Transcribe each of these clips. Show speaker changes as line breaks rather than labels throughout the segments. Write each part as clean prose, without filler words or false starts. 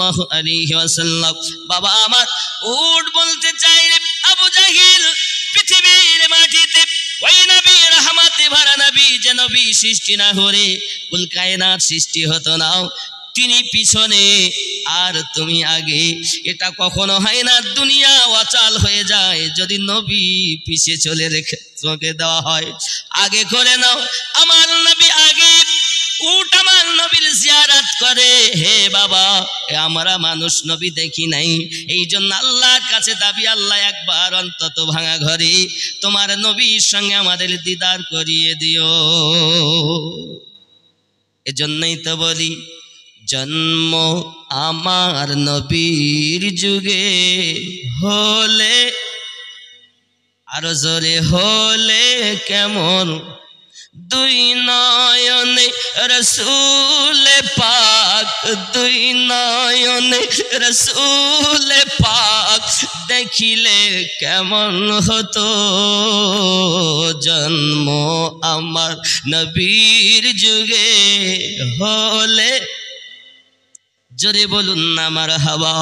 সাল্লাল্লাহু আলাইহি ওয়াসাল্লাম। বাবা আমার উট বলতে চাই রে আবু জাহিল, পৃথিবীর মাটিতে ওই নবী রহমতে ভরা নবী যে নবী সৃষ্টি না হলে কুল কায়নাত সৃষ্টি হতো না, তিনি পিছনে আর তুমি আগে, এটা কখনো হয় না। দুনিয়া অচল হয়ে যায় যদি নবী পিছে চলে রেখে তোমাকে দেওয়া হয়। আগে করে নাও, আমার নবী আগে, উট আমার নবীর জিয়ারত করে। হে বাবা, আমরা মানুষ নবী দেখি নাই, এই জন্য আল্লাহর কাছে দাবি, আল্লাহ একবার অন্তত ভাঙা ঘরে তোমার নবীর সঙ্গে আমাদের দিদার করিয়ে দিও। এজন্যই তো বলি, জন্ম আমার নবীর যুগে হলে, আরো জোরে হলে কেমন, দুই নয়নে রসুল পাক, দুই নয়নে রসুল পাক দেখিলে কেমন হতো। জন্ম আমার নবীর যুগে হলে, জোরে বলুন না মারহাবা।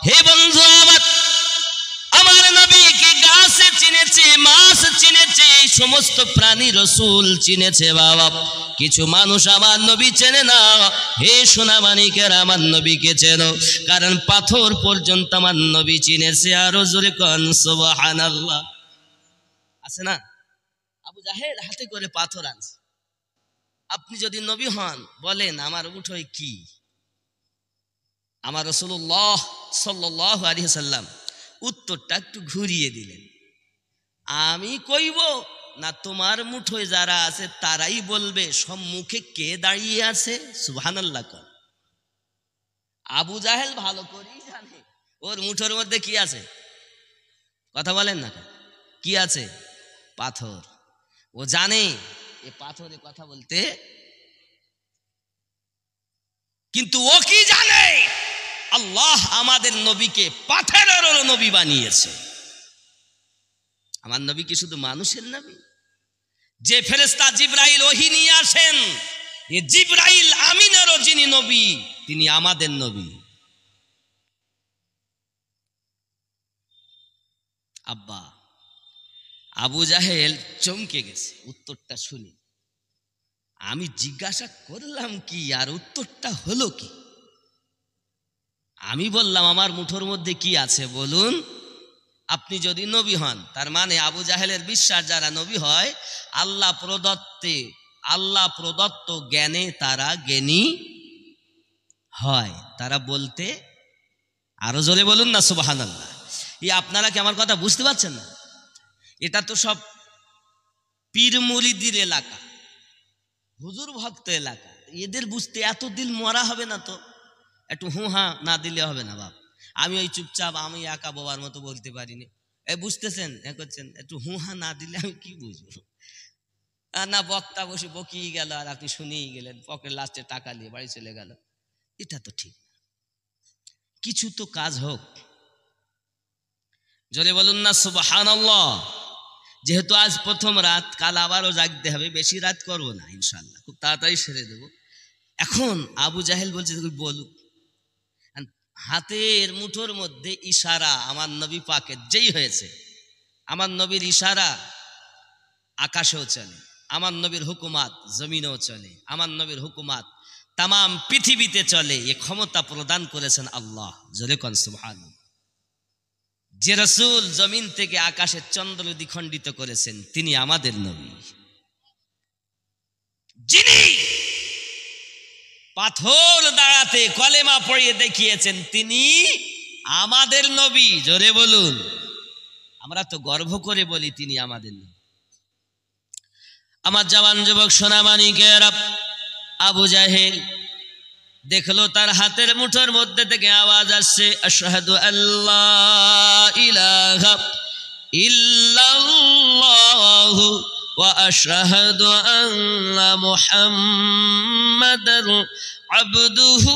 হে বন্ধু আমার নবীকে গাছে চিনেছে, মাছ চিনেছে, এই সমস্ত প্রাণী রসুল চিনেছে বাবা। কিছু মানুষ আমার নবী চেনে না। হে সোনামানিকের, আমার নবীকে চেনো, কারণ পাথর পর্যন্ত আমার নবী চিনেছে। আরো জোরে কোন সুবহানাল্লাহ। আছে না, আবু জাহেল হাতে করে পাথর আনছে। আপনি যদি নবী হন বলেন আমার উঠোয় কি? আমার রাসূলুল্লাহ সাল্লাল্লাহু আলাইহি ওয়াসাল্লাম উত্তরটা একটু ঘুরিয়ে দিলেন। আমি কইব না তোমার মুঠোয় যারা আছে তারাই বলবে সম্মুখে কে দাঁড়িয়ে আছে? সুবহানাল্লাহ। আবু জাহেল ভালো করেই জানে ওর মুঠোর মধ্যে কি আছে। কথা বলেন না, কি আছে? পাথর। ও জানে এ পাথরে কথা বলতে, কিন্তু ও কি জানে আল্লাহ আমাদের নবীকে পাথরের নবী বানিয়েছে। আমার নবী কি শুধু মানুষের নবী? যে ফেরেশতা জিবরাইল ওহী নিয়ে আসেন, এ জিবরাইল আমিনেরও যিনি নবী, তিনি আমাদের নবী। আব্বা আবু জাহেল চমকে গেছে উত্তরটা শুনে। আমি জিজ্ঞাসা করলাম কি আর উত্তরটা হলো কি? আমি বললাম আমার মুঠোর মধ্যে কি আছে বলুন। আপনি যদি নবী হন, তার মানে আবু জাহেলের বিশ্বাস যারা নবী হয় আল্লাহ প্রদত্ত জ্ঞানে তারা জ্ঞানী হয়। তারা বলতে, আরো জোরে বলুন না সুবহানাল্লাহ। আপনারা কি আমার কথা বুঝতে পারছেন না? এটা তো সব পীর মুরিদির এলাকা, হুজুর ভক্ত এলাকা, এদের বুঝতে এত দিল মরা হবে না তো? একটু হা না দিলে হবে না বাপ। আমি ওই চুপচাপ আমি একা বাবার মতো বলতে পারিনি। বুঝতেছেন করছেন, একটু হা না দিলে আমি কি বুঝবো? না বক্তা বসে বকিয়ে গেল আর আপনি শুনেই গেলেন, পকেট লাস্টে টাকা নিয়ে বাড়ি চলে গেল। এটা তো ঠিক। কিছু তো কাজ হোক। জোরে বলুন না সুবহানাল্লাহ। যেহেতু আজ প্রথম রাত, কাল আবারও জাগতে হবে, বেশি রাত করবো না ইনশাল্লাহ, খুব তাড়াতাড়ি সেরে দেবো। এখন আবু জাহেল বলছে বলুক। হাতের মুঠোর মধ্যে ইশারা আমার নবী পাকের যেই হয়েছে, আমার নবীর ইশারা আকাশেও চলে, আমার নবীর হুকুমাত জমিনেও চলে, আমার নবীর হুকুমাত তাম পৃথিবীতে চলে। এ ক্ষমতা প্রদান করেছেন আল্লাহ। জোরে কোন সুবহানাল্লাহ। যে রাসূল জমিন থেকে আকাশের চন্দ্র দ্বিখণ্ডিত করেছেন তিনি আমাদের নবী। যিনি পাথর দাঁড়াতে কলেমা পড়িয়ে দেখিয়েছেন তিনি আমাদের নবী। জোরে বলুন। আমরা তো গর্ব করে বলি তিনি আমাদের নবী। আমার জওয়ান যুবক সোনামানিকেরা, আবু জাহেল দেখলো তার হাতের মুঠোর মধ্যে থেকে আওয়াজ আসছে, আশহাদু আল্লা ইলাহা ইল্লাল্লাহু ওয়া আশহাদু আন্না মুহাম্মাদার আবদুহু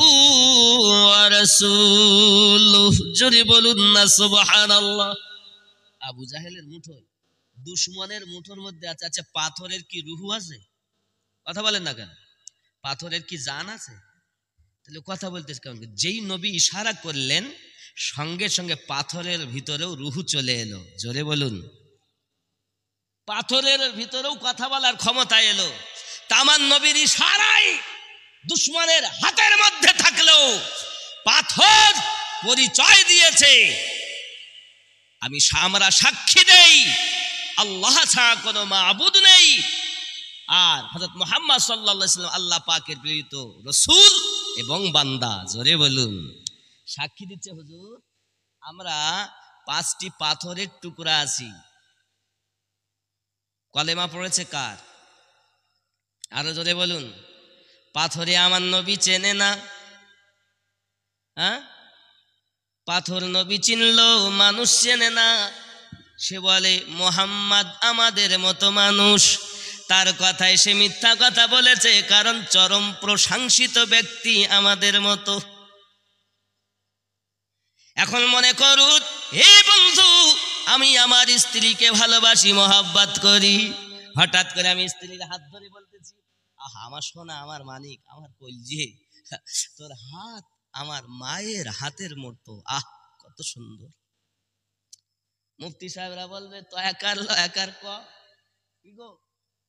ওয়া রাসূলুহু। জোরে বলুন না সুবহানাল্লাহ। আবু জাহেলের মুঠোয়, দুশমনের মুঠোর মধ্যে আছে। আচ্ছা, পাথরের কি রুহু আছে? কথা বলেন না কেন? পাথরের কি জান আছে? তাহলে কথা বলতেছে কেমন? যেই নবী ইশারা করলেন সঙ্গে সঙ্গে পাথরের ভিতরেও রুহু চলে এলো। জোরে বলুন, পাথরের ভিতরেও কথা বলার ক্ষমতা এলো। তামান নবীর ইশারায় দুশমনের হাতের মধ্যে থাকলেও পাথর পরিচয় দিয়েছে, আমরা সাক্ষী দেই আল্লাহ ছাড়া কোনো মাবুদ নেই, আর হযরত মুহাম্মদ সাল্লাল্লাহু আলাইহি ওয়াসাল্লাম আল্লাহ পাকের প্রেরিত রাসূল এবং বান্দা। জোরে বলুন, সাক্ষী দিচ্ছে হুজুর আমরা 5টি পাথরের টুকরা আছি। কলেমা পড়েছে কার? আরো জোরে বলুন। পাথরে আমার নবী চেনে না, হ্যাঁ? পাথর নবী চিনলো, মানুষ চেনে না। সে বলে মুহাম্মদ আমাদের মতো মানুষ। তার কথায় সে মিথ্যা কথা বলেছে, কারণ চরম প্রশংসিত ব্যক্তি আমাদের মতো। এখন মনে করুন, হে বন্ধু, আমি আমার স্ত্রীকে ভালোবাসি, মহব্বত করি। হঠাৎ করে আমি স্ত্রীর হাত ধরে বলতেছি, আহা আমার সোনা, আমার মানিক, আমার কলজে, তোর হাত আমার মায়ের হাতের মতো, আহ কত সুন্দর। মুফতি সাহেবরা বলবে তো একার একার ক কি গো,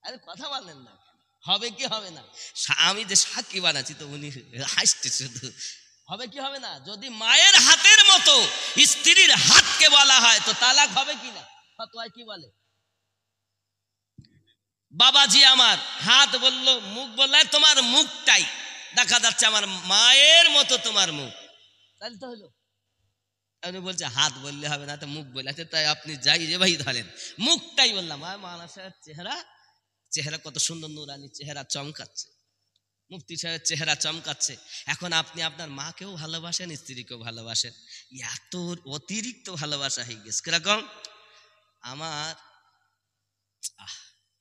আরে কথা বলেন না, হবে কি হবে না? আমি যে সাক্ষী বানাচ্ছি তো উনি হাসতে, শুধু হবে কি হবে না? যদি মায়ের হাতের মতো স্ত্রীর হাতকে বলা হয় তো তালাক হবে কি না? ফতোয়ায় কি বলে? বাবাজি আমার হাত বললো, মুখ বললে তোমার মুখটাই দেখা যাচ্ছে আমার মায়ের মতো তোমার মুখ, তাহলে তো হলো। আপনি বলছে হাত বললে হবে না, তো মুখ বললে, তাই আপনি যাই রে ভাই ধরেন, মুখটাই বললাম। মাওলানা সাহেব চেহারা কত সুন্দর, নুরানি চেহারা চমকাচ্ছে, মুফতি সাহেবের চেহারা চমকাচ্ছে। এখন আপনি আপনার মাকেও ভালোবাসেন, স্ত্রীকেও ভালোবাসেন, এত অতিরিক্ত ভালোবাসা হয়ে গেছে। কিরকম?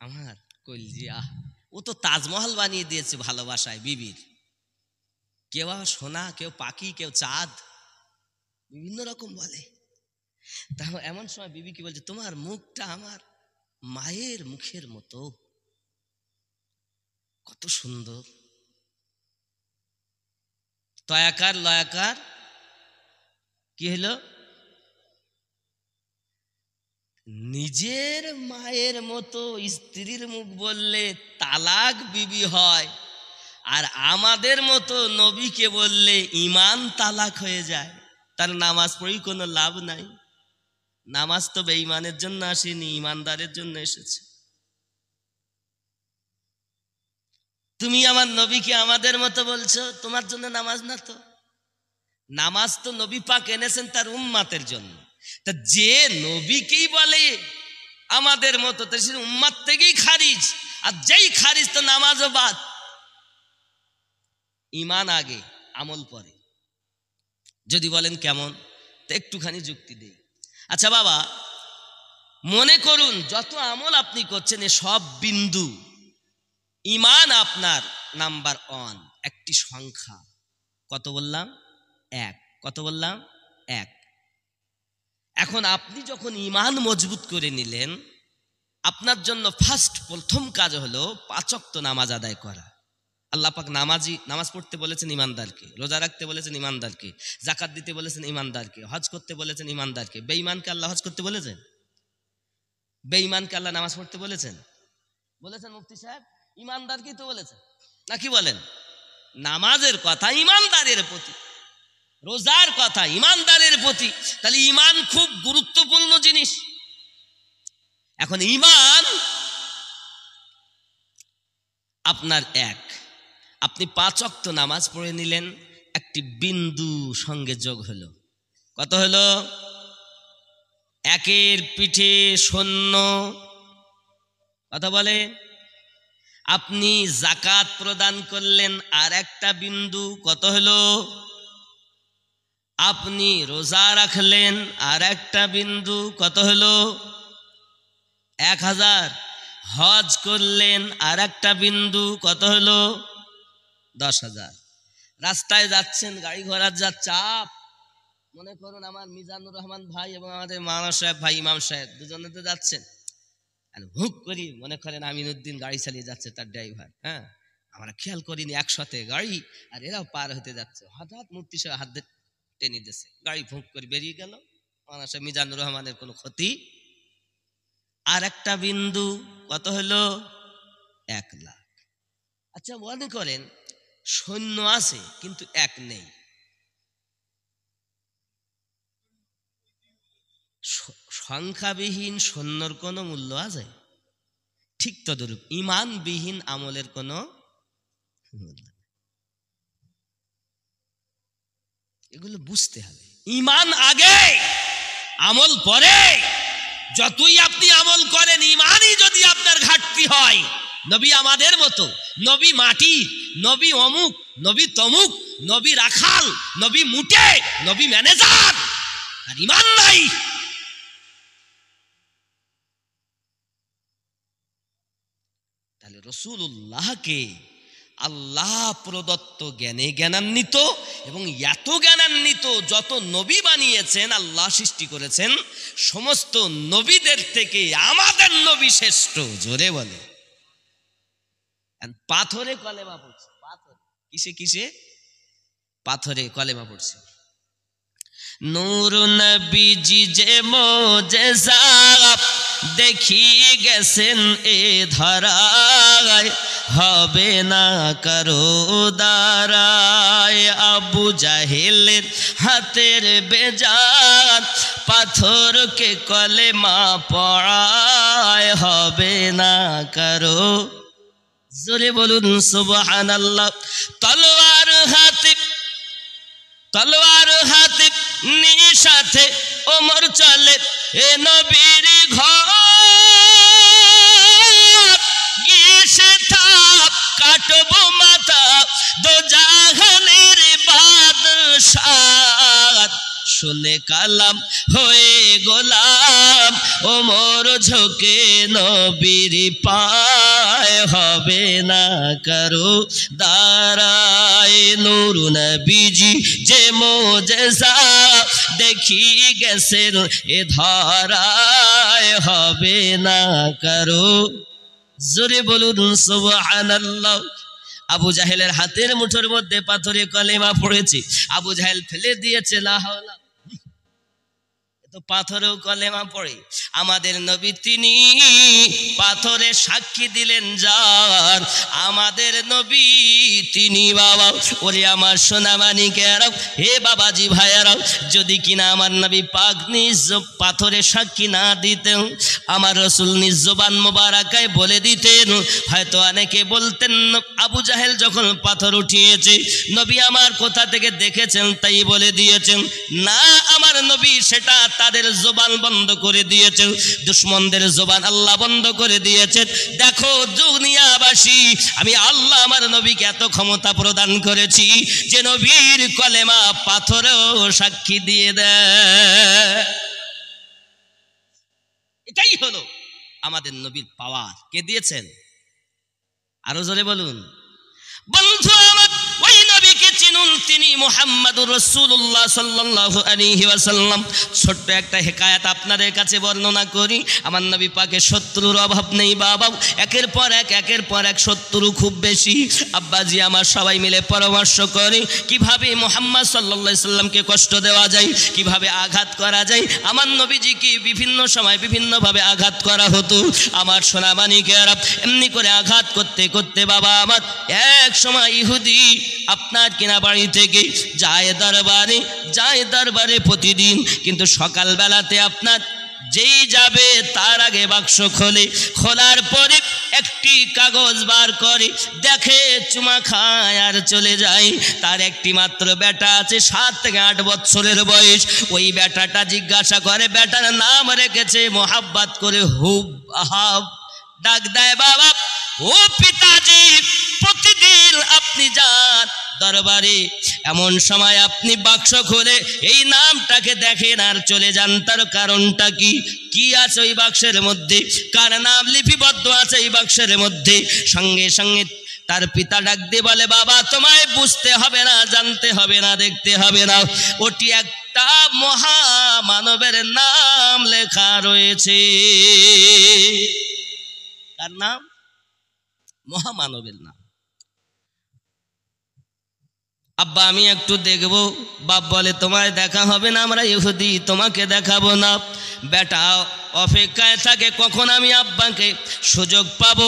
আমার কলজি, ও তো তাজমহল বানিয়ে দিয়েছে ভালোবাসায় বিবির। কেউ সোনা, কেউ পাখি, কেউ চাঁদ, বিভিন্ন রকম বলে। তাহলে এমন সময় বিবি কি বলছে, তোমার মুখটা আমার মায়ের মুখের মতো, কত সুন্দর। তয়াকার লয়াকার কি হলো? নিজের মায়ের মতো স্ত্রীর মুখ বললে তালাক বিবি হয়, আর আমাদের মতো নবীকে বললে ঈমান তালাক হয়ে যায়। তার নামাজ পড়ি কোনো লাভ নাই। নামাজ তো বেঈমানের জন্য আসেনি, ঈমানদারের জন্য এসেছে। তুমি আমার নবীকে আমাদের মতো বলছো, তোমার জন্য নামাজ না তো। নামাজ তো নবী পাক এনেছেন তার উম্মাতের জন্য। তা যে নবীকেই বলে আমাদের মতো, তো সে উম্মাত থেকেই খারিজ, আর যেই খারিজ তো নামাজও বাদ। ঈমান আগে, আমল পরে। যদি বলেন কেমন, তো একটুখানি যুক্তি দেই। আচ্ছা বাবা, মনে করুন যত আমল আপনি করছেন এ সব বিন্দু, ঈমান আপনার নাম্বার 1, একটি সংখ্যা। কত বললাম? 1। কত বললাম? 1। এখন আপনি যখন ঈমান মজবুত করে নিলেন, আপনার জন্য প্রথম কাজ হলো 5 ওয়াক্ত নামাজ আদায় করা। আল্লাহ পাক নামাজ পড়তে বলেছেন ঈমানদারকে, রোজা রাখতে বলেছেন ঈমানদারকে, যাকাত দিতে বলেছেন ঈমানদারকে, হজ করতে বলেছেন ঈমানদারকে। বেঈমানকে আল্লাহ হজ করতে বলেছেন? বেঈমানকে আল্লাহ নামাজ পড়তে বলেছেন? বলেছেন মুফতি সাহেব? ঈমানদারকেই তো বলেছেন, নাকি বলেন? নামাজের কথা ঈমানদারের প্রতি, রোজার কথা ঈমানদারের প্রতি। তাহলে ঈমান খুব গুরুত্বপূর্ণ জিনিস। এখন ঈমান আপনার 1, আপনি 5 ওয়াক্ত নামাজ পড়ে নিলেন, একটি বিন্দু সঙ্গে যোগ হলো। কত হলো? 1-এর পিঠে 0। কথা বলে। আপনি যাকাত প্রদান করলেন, আর একটা বিন্দু, কত হলো? আপনি রোজা রাখলেন, আর একটা বিন্দু, কত হলো? 1000। হজ করলেন, আর একটা বিন্দু, কত হলো? 10,000। রাস্তায় যাচ্ছেন, গাড়ি ঘোড়ার যা চাপ, মনে করুন আমার মিজানুর রহমান ভাই এবং আমাদের মাওলানা সাহেব ভাই, ইমাম সাহেব, দুজনেতে যাচ্ছেন। হুক করি মনে করেন আমিনুদ্দিন গাড়ি চালিয়ে যাচ্ছে, তার ড্রাইভার, হ্যাঁ, আমরা খেয়াল করিনি, একসাথে গাড়ি আর এরাও পার হতে যাচ্ছে, হঠাৎ মুফতি সাহেব হাত টেনে দিয়েছে, গাড়ি ফুঁক করে বেরিয়ে গেল। মাওলানা মিজানুর রহমানের কোনো ক্ষতি। আর একটা বিন্দু কত হলো? 1 লাখ। আচ্ছা মনে করেন সৈন্য আছে কিন্তু এক নেই, সংখ্যাবিহীন সৈন্যর কোনো মূল্য আছে? ঠিক তদরূপ ইমানবিহীন আমলের কোনো মূল্য নেই। এগুলো বুঝতে হবে। ইমান আগে, আমল পরে। যতই আপনি আমল করেন, ইমানই যদি আপনার ঘাটতি হয়, নবী আমাদের মতো, নবী মাটি, নবী অমুক, নবী তমুক, নবী রাখাল, নবী মুটে, নবী ম্যানেজার, আর ইমান নাই, তাহলে রাসূলুল্লাহকে আল্লাহ প্রদত্ত জ্ঞানে জ্ঞানান্বিত, এবং এত জ্ঞানান্বিত যত নবী বানিয়েছেন, আল্লাহ সৃষ্টি করেছেন, সমস্ত নবীদের থেকে আমাদের নবী শ্রেষ্ঠ। জোরে বলে। পাথরে কলেমা পড়ছে, পাথরে কিসে কিসে? পাথরে কলেমা পড়ছে। নূর নবীজি যে মোজেজা দেখিয়ে গেছেন এ ধরায়, হবে না কারো দ্বারায়। আবু জাহেলের হাতের বেজান পাথরকে কলেমা পড়ায়, হবে না কারো। জোরে বলুন সুবহানাল্লাহ। তলোয়ার হাতে নিশাতে ওমর চলে এ নবীর ঘর, গিয়ে থাপ কাটবো মাথা দোজাহানের বাদশাহ। শুনে কালাম হয়ে গোলাম ওমর ঝোঁকে নবীর পায়, হবে না কারো দাঁড়ায়। নূর নবীজি যে মোজেজা দেখি গেছেন এ ধরায়, হবে না কারো। জোরে বলুন সুবহানাল্লাহ। আবু জাহেলের হাতের মুঠোর মধ্যে পাথরে কলেমা পড়েছে, আবু জাহেল ফেলে দিয়েছে লা হাওলা, তো পাথরেও কলেমা পড়ে। আমাদের নবী তিনি পাথরে সাক্ষী দিলেন যার, আমাদের নবী তিনি বাবা। ওরে আমার সোনা মানিকেরাও, হে বাবাজি ভাইয়ারাও, যদি কিনা আমার নবী পাক নিজ পাথরে সাক্ষী না দিতেন, আমার রাসূল নিজ জবান মোবারকায় বলে দিতেন, হয়তো অনেকে বলতেন আবু জাহেল যখন পাথর উঠিয়েছে নবী আমার কোথা থেকে দেখেছেন তাই বলে দিয়েছেন। না, আমার নবী সেটা তাদের জবান বন্ধ করে দিয়েছেন, দুশমনদের জবান আল্লাহ বন্ধ করে দিয়েছেন। দেখো দুনিয়াবাসী, আমি আল্লাহ আমার নবীকে এত ক্ষমতা প্রদান করেছি যে নবীর কলেমা পাথরেও সাক্ষী দিয়ে দেয়। এটাই হলো আমাদের নবীর পাওয়ার। কে দিয়েছেন? আরো জোরে বলুন। বন্ধু আমার, ওই নবীকে চিনুন, তিনি মুহাম্মাদুর রাসূলুল্লাহ সাল্লাল্লাহু আলাইহি ওয়াসাল্লাম। ছোট্ট একটা হিকায়াত আপনাদের কাছে বর্ণনা করি। আমার নবী পাকের শত্রুর অভাব নেই বাবা, একের পর এক শত্রু খুব বেশি। আব্বাজি আমার সবাই মিলে পরামর্শ করে কিভাবে মুহাম্মদ সাল্লাল্লাহু আলাইহি সাল্লামকে কষ্ট দেওয়া যায়, কিভাবে আঘাত করা যায়। আমার নবীজিকে বিভিন্ন সময় বিভিন্নভাবে আঘাত করা হতো। আমার সোনা মানিকেরা, এমনি করে আঘাত করতে করতে বাবা আমার এক সময় ইহুদি আপনার কিনা বাড়ি থেকে যায় দরবারে প্রতিদিন, কিন্তু সকালবেলাতে আপনার যেই যাবে তার আগে বাক্স খোলার পরে একটি কাগজ বার করে দেখে, চুমা খায় আর চলে যায়। তার একটি মাত্র বেটা আছে, 7 থেকে 8 বছরের বয়স। ওই বেটাটা জিজ্ঞাসা করে, বেটার নাম রেখেছে মোহাব্বত করে হুব আহাব। ডাক দেয়, বাবা ও পিতাজি, প্রতিদিন আপনি যান দরবারে, এমন সময় আপনি বাক্স খুলে এই নামটাকে দেখেন আর চলে যান, তার কারণটা কি? কি আছে ওই বাক্সের মধ্যে? কার নাম লিপিবদ্ধ আছে এই বাক্সের মধ্যে? সঙ্গে সঙ্গে তার পিতা ডাক দিয়ে বলে, বাবা তোমায় বুঝতে হবে না, জানতে হবে না, দেখতে হবে না, ওটি একটা মহামানবের নাম লেখা রয়েছে। কার নাম? মহামানবের নাম। আব্বা আমি একটু দেখব। বাপ বলে তোমায় দেখা হবে না, আমরা ইহুদি, তোমাকে দেখাবো না। বেটা অপেক্ষায় থাকে কখন আমি আব্বাকে সুযোগ পাবো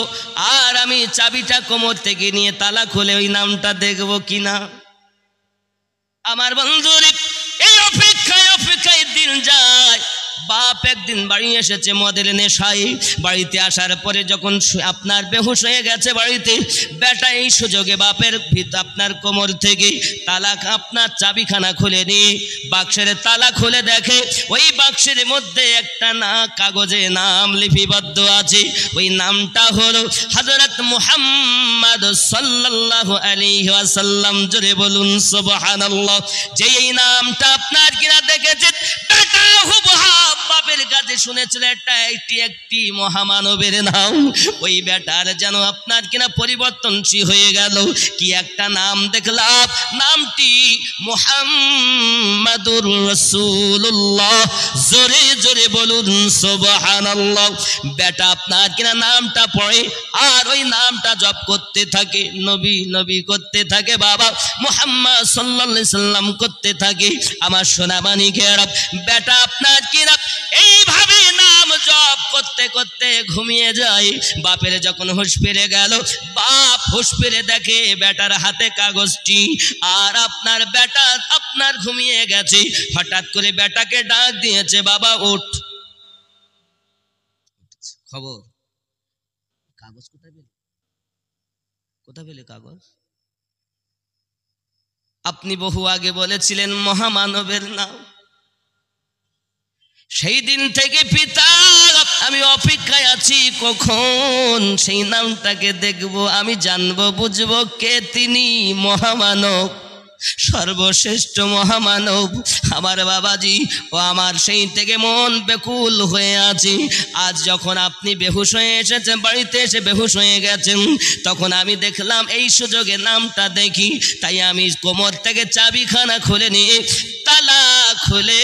আর আমি চাবিটা কোমর থেকে নিয়ে তালা খুলে ওই নামটা দেখব কিনা। আমার বন্ধুরে এই অপেক্ষায় দিন যায়। বাপ একদিন বাড়ি এসেছে মদের নেশায়, বাড়িতে আসার পরে যখন আপনার বেহুশ হয়ে গেছে বাড়িতে, বেটা এই সুযোগে বাপের আপনার কোমর থেকে তালা আপনার চাবিখানা খুলে নিয়ে বাক্সের তালা খুলে দেখে ওই বাক্সের মধ্যে একটা কাগজে নাম লিপিবদ্ধ আছে। ওই নামটা হলো হযরত মুহাম্মদ সাল্লাল্লাহু আলাইহি ওয়াসাল্লাম। জোরে বলুন সুবহানাল্লাহ। যে এই নামটা আপনার কিনা দেখেছে বেটা হুবহু বাপের কাছে শুনেছিল এটি একটি মহামানবের নাম। ওই বেটার যেন আপনার কিনা পরিবর্তনশীল হয়ে গেল। কি একটা নাম দেখলাম, নামটি মুহাম্মাদুর রাসূলুল্লাহ। জোরে জোরে বলুন সুবহানাল্লাহ। বেটা আপনার কিনা নামটা পড়ে আর ওই নামটা জপ করতে থাকে, নবী নবী করতে থাকে, বাবা মুহাম্মদ সাল্লাল্লাহু আলাইহি সাল্লাম করতে থাকে। আমার সোনামানিকেরা, বেটা আপনার কিনা এইভাবে নাম জপ করতে করতে ঘুমিয়ে যায়। বাপের যখন হুঁশ ফিরে গেল, বাপ হুঁশ ফিরে দেখে বেটার হাতে কাগজটি, আর আপনার বেটা আপনার ঘুমিয়ে গেছে। হঠাৎ করে বেটাকে ডাক দিয়েছে, বাবা উঠ। খবর, কাগজ কোথায় পেলে কাগজ? আপনি বহু আগে বলেছিলেন মহামানবের নাম। সেই দিন থেকে পিতা আমি অপেক্ষায় আছি কখন সেই নামটাকে দেখব, আমি জানবো বুঝবো কে তিনি, মহামানব, সর্বশ্রেষ্ঠ মহামানব আমার বাবাজি। ও আমার সেই থেকে মন বেকুল হয়ে আছে। আজ যখন আপনি বেহুশ হয়ে এসেছেন, বাড়িতে এসে বেহুশ হয়ে গেছেন, তখন আমি দেখলাম এই সুযোগে নামটা দেখি, তাই আমি কোমর থেকে চাবিখানা খুলে নিয়ে তালা খুলে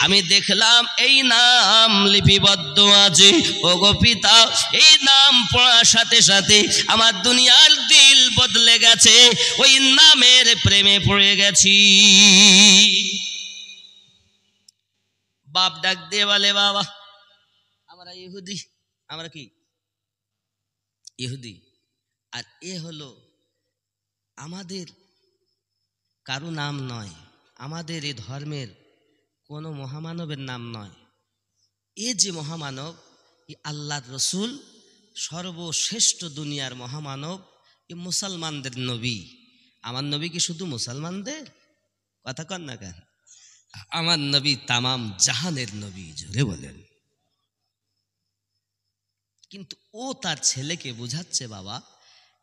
আমি দেখলাম এই নাম লিপিবদ্ধ আছে। ও গো পিতা, এই নাম পড়ার সাথে সাথে আমার দুনিয়ার দিল বদলে গেছে, ওই নামের প্রেমে পড়ে গেছি। বাপ ডাক দিয়ে বলে, বাবা আমরা ইহুদি। আমরা কি ইহুদি? আর এ হলো আমাদের কারো নাম নয়, আমাদের এই ধর্মের কোনো মহামানবের নাম নয়। এ যে মহামানব, এ আল্লাহর রসুল, সর্বশ্রেষ্ঠ দুনিয়ার মহামানব, এ মুসলমানদের নবী। আমার নবী কি শুধু মুসলমানদের? কথা কন না কেন? আমার নবী তামাম জাহানের নবী। জোরে বলেন। কিন্তু ও তার ছেলেকে বুঝাচ্ছে, বাবা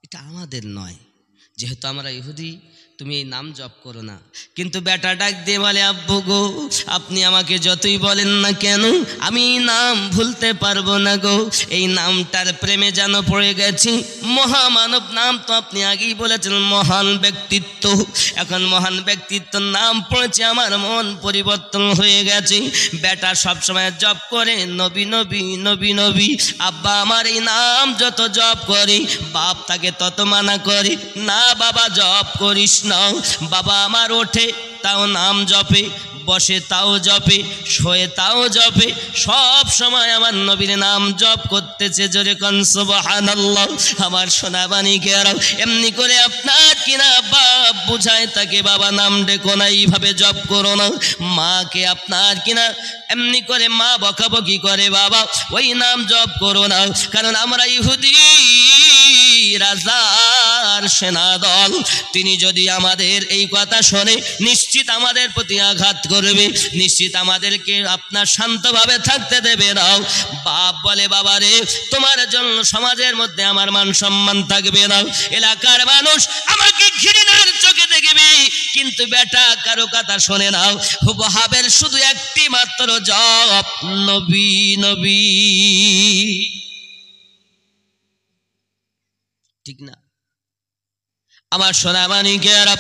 এটা আমাদের নয়, যেহেতু আমরা ইহুদি, তুমি এই নাম জপ করো না। কিন্তু বেটা ডাক দিয়ে বলে, আব্বু গো, আপনি আমাকে যতই বলেন না কেন আমি এই নাম ভুলতে পারবো না গো। এই নামটার প্রেমে যেন পড়ে গেছি। মহামানব নাম তো আপনি আগেই বলেছেন, মহান ব্যক্তিত্ব। এখন মহান ব্যক্তিত্বর নাম পড়েছে, আমার মন পরিবর্তন হয়ে গেছে। বেটা সবসময় জপ করে নবী নবী নবী নবী। আব্বা আমার এই নাম যত জপ করে, বাপ তাকে তত মানা করে, না বাবা জপ করিস না। বাবা আমার ওঠে তাও নাম জপে, বসে তাও জপে, শোয়ে তাও জপে, সব সময় আমার নবীর নাম জপ করতেছে। জোরে কোন সুবহানাল্লাহ। আমার সোনা বাণীকেরাও এমনি করে আপনার কিনা বাপ বুঝায় তাকে, বাবা নাম ডেকো না, এইভাবে জপ করো না। মাকে আপনার কিনা এমনি করে মা বকাবকি করে, বাবা ওই নাম জপ করো না, কারণ আমরা ইহুদি রাজার সেনা দল। তিনি যদি আমাদের এই কথা শোনে, নিশ্চিত আমাদের প্রতি আঘাত করবে, নিশ্চিত আমাদেরকে আপনার শান্তভাবে থাকতে দেবে না। বাপ বলে, বাবা রে, তোমার জন্য সমাজের মধ্যে আমার মান সম্মান থাকবে না, এলাকার মানুষ আমাকে ঘৃণার চোখে দেখবে। কিন্তু বেটা কারো কথা শোনে না, হুবহাবের শুধু একটি মাত্র জপ, নবী নবী। ঠিক না? আমার সোনা মানিকেরা,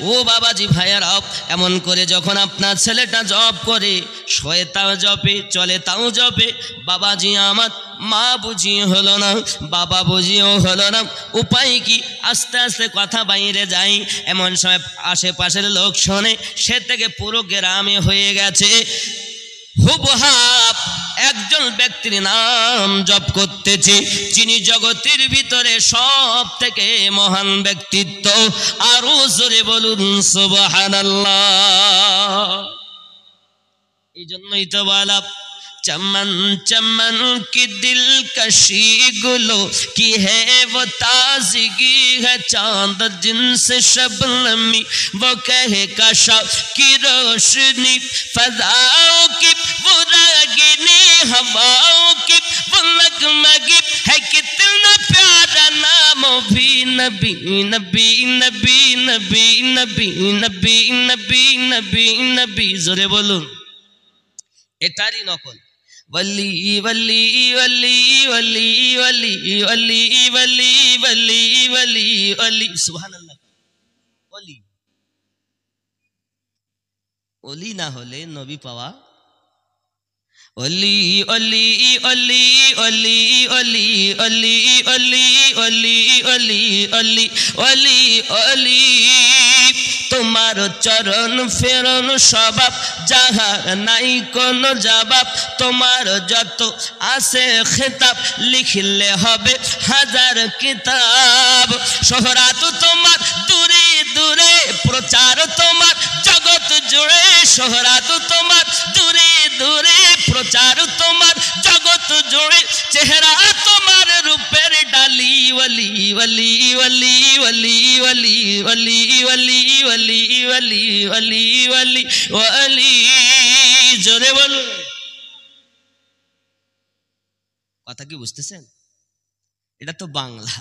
ও বাবাজি ভাইয়ারা, এমন করে যখন আপনার ছেলেটা জব করে, শোয়ে তাও জপে, চলে তাও জপে, বাবাজি আমার মা বুঝিয়ে হলো না, বাবা বুঝিয়েও হলো না, উপায় কি? আস্তে আস্তে কথা বাইরে যায়, এমন সময় আশেপাশের লোক শোনে, সে থেকে পুরো গ্রামে হয়ে গেছে হুবহাব একজন ব্যক্তির নাম জপ করতেছে, যিনি জগতের ভিতরে সব থেকে মহান ব্যক্তিত্ব। আরো জোরে বলুন সুবহানাল্লাহ। এই জন্যই তো বলা, चमन चमन की दिलकशी गुलों की है वो ताजगी है, चांद जिनसे शबनमी वो कहे कशा की रोशनी, फजाओं की वो रागिनी, हवाओं की वो लगमगी है, कितना प्यारा नाम भी नबी नबी नबी नबी नबी नबी नबी नबी नबी। जोरे बोलूं एटारी नकल, वली वली वली वली वली वली वली वली वली वली। सुबहानाल्लाह। वली वली ना होले नबी पावा। वली वली वली वली वली वली वली वली वली वली वली वली। তোমার চরণ ফেরন স্বভাব, যাহার নাই কোনো জবাব, তোমার যত আছে খেতাব, লিখলে হবে হাজার কিতাব। শোহরাত তোমার দূরে দূরে, প্রচার তোমার জগৎ জুড়ে, শোহরাত তোমার দূরে দূরে, প্রচার তোমার জগৎ জুড়ে, চেহারা তোমার রূপের ডালি, ওয়ালি ওয়ালি ওয়ালি ওয়ালি ওয়ালি ওয়ালি ওয়ালি ওয়ালি ওয়ালি ওয়ালি ওয়ালি ওয়ালি। জোরে বলুন। কথা কি বুঝতেছেন? এটা তো বাংলা।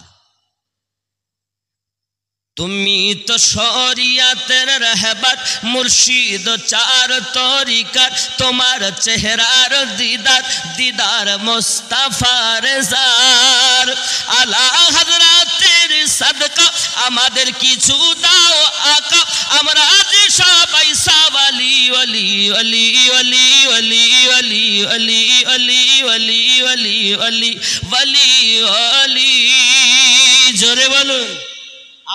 তুমি তো শরিয়াতের রাহবার, মুর্শিদ চার তরিকার, তোমার চেহারার দিদার দিদার মুস্তাফার জার। আলা হযরতের সাদকা আমাদের কিছু দাও আকা, আমরা যে সবাই সাওয়ালি ওয়ালি ওয়ালি ওয়ালি ওয়ালি ওয়ালি ওয়ালি ওয়ালি ওয়ালি ওয়ালি ওয়ালি ওয়ালি ওয়ালি। জোরে বলুন।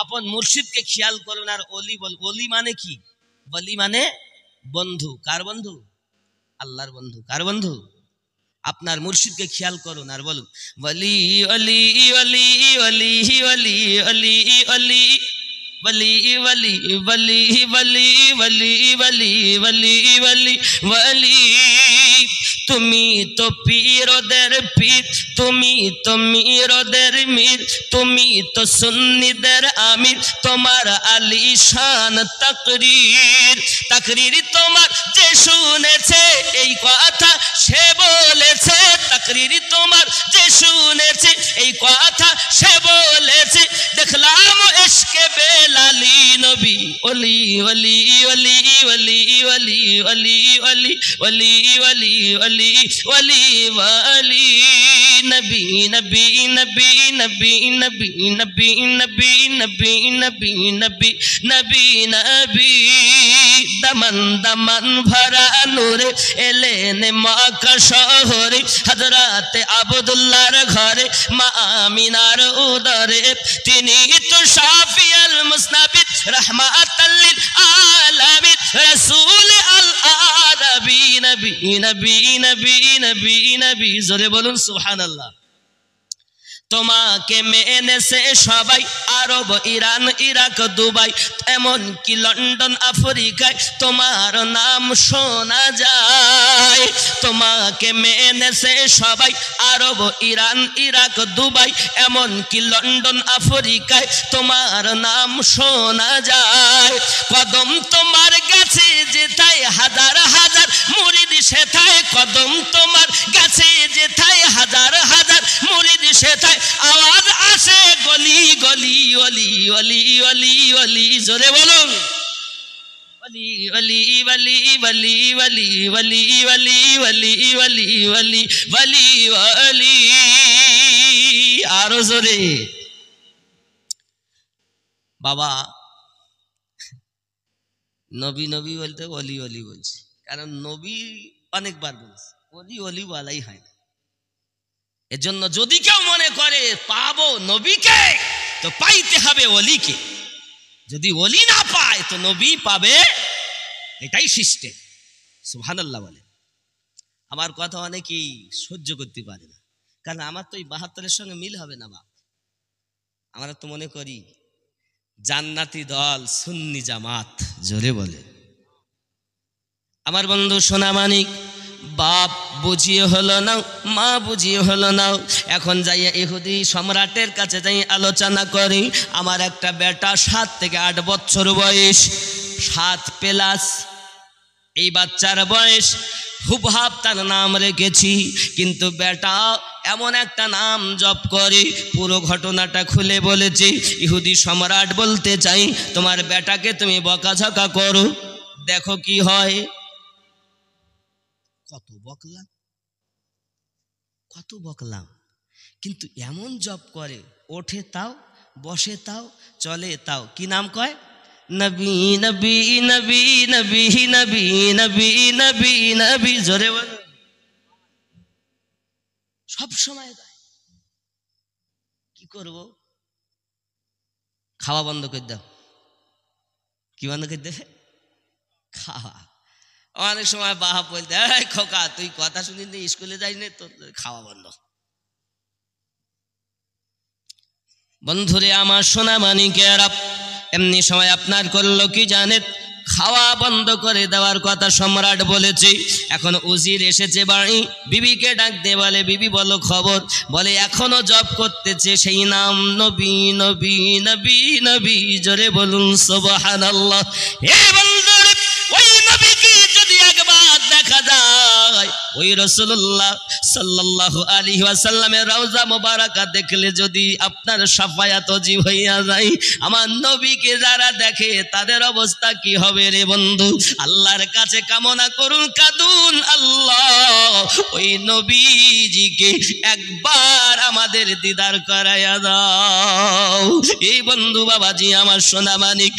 আপন মুর্শিদকে খেয়াল করুন আর ওলি বল। ওলি মানে কি? ওলি মানে বন্ধু। কার বন্ধু? আল্লাহর বন্ধু। কার বন্ধু? আপনার মুর্শিদকে খেয়াল করুন আর বলুন ওলি ওলি ওলি ওলি ওলি ওলি ওলি वली वली वली वली वली वली वली वली वली। তুমি তো পীরদের পীর, তুমি তো মিরদের মির, তুমি তো সুন্নিদের আমির, তোমার আলিশান তাকরীর। তাকরীর তোমার যে শুনেছে এই কথা সে বলেছে, তাকরীর তোমার যে শুনেছে এই কথা সে বলেছে। দেখলাম ইশকে বেলালি নবী ওলি ওলি ওলি ওলি ওলি ওলি ওলি ওলি ওলি ওলি ওলি ওলি। নবী নবী নবী নবী নবী নবী নবী নবী নবী নবী নবী নবী। দমন দমন ভরা নূরে এলেন মক্কা শহরে, হযরত আব্দুল্লাহর ঘরে মা আমিনার উদরে। তিনি তো শাফিউল মুসনাবিদ রাহমাতাল লিল আলামিন, রাসূল আল আরবি নবী নবী নবী নবী নবী। জোরে বলুন সুবহানাল্লাহ। তোমাকে মেনেছে সবাই, আরব ইরান ইরাক দুবাই, এমন কি লন্ডন আফ্রিকায় তোমার নাম শোনা যায়। তোমাকে মেনেছে সবাই, আরব ইরান ইরাক দুবাই, এমন কি লন্ডন আফ্রিকায় তোমার নাম শোনা যায়। কদম তোমার গেছে যেথায় হাজার হাজার মুরিদ সেথায়, কদম তোমার গেছে যেথায় হাজার হাজার মুরিদ সেথায়, আওয়াজ আসে গলি গলি ওলি ওলি ওলি ওলি। জোরে বলুন ওলি ওলি ওলি ওলি ওলি ওলি ওলি ওলি ওলি ওলি ওলি ওলি। আরো জোরে। বাবা নবী নবী বলতে অলি অলি বলছে, কারণ নবী অনেকবার বলছে, অলি অলি বলাই হয় না। এজন্য যদি কেউ মনে করে পাবো নবীকে, তো পাইতে হবে অলিকে। যদি অলি না পায় তো নবী পাবে, এটাই সিস্টেম। সুবহানাল্লাহ বলে। আমার কথা অনেকেই সহ্য করতে পারে না, কারণ আমার তো এই ৭২-এর সঙ্গে মিল হবে না। বাপ, আমরা তো মনে করি জান্নাতি দল সুন্নি জামাত, জোরে বলে। আমার বন্ধু সোনামানিক, বাপ বুঝিয়ে হলো না, মা বুঝিয়ে হলো না, এখন যাইয়া ইহুদি সম্রাটের কাছে যাই আলোচনা করি। আমার একটা বেটা ৭ থেকে ৮ বছর বয়স, 7+, এই বাচ্চার বয়স হুবহাব তার নাম রেখেছি, কিন্তু বেটা এমন একটা নাম জপ করে। পুরো ঘটনাটা খুলে বলেছি। ইহুদি সম্রাট বলতে চাই, তোমার বেটাকে তুমি বকাঝকা করো, দেখো কি হয়। কত বকলাম, কিন্তু এমন জপ করে, ওঠে তাও, বসে তাও, চলে তাও। কি নাম কয়? নবী নবী নবী নবী নবী নবী নবী নবী, জোরে বলো। সব সময় গায়। কি করব? খাওয়া বন্ধ করে দাও। কি বন্ধ করে দেবে? খাওয়া। অনেক সময় বাবা বলতে, এই খোকা তুই কথা শুনি নি, স্কুলে যাই না, তোর খাওয়া বন্ধ। বন্ধুরে আমার সোনা মানিকেরা, এমনি সময় আপনার করলো কি জানেন? খাওয়া বন্ধ করে দেওয়ার কথা সম্রাট বলেছে। এখন উজির এসেছে বাড়ি, বিবিকে ডাক দিয়ে বলে, বিবি বলো খবর। বলে এখনো জব করতেছে সেই নাম, নবী নবী নবী নবী, জোরে বলুন সুবহানাল্লাহ। হে বন্ধুরে, ওই নবীকে যদি একবার দেখা যায়, ওই রাসূলুল্লাহ সাল্লাল্লাহু আলাইহি ওয়াসাল্লামের রওজা মোবারকা দেখলে যদি আপনার শাফায়াত ওয়াজিব হইয়া যায়, আমার নবীকে যারা দেখে তাদের অবস্থা কি হবে রে বন্ধু? আল্লাহর কাছে কামনা করুন, কাঁদুন, আল্লাহ ওই নবীজিকে একবার আমাদের দিদার করাইয়া দাও। এই বন্ধু বাবাজি আমার সোনা মানিক,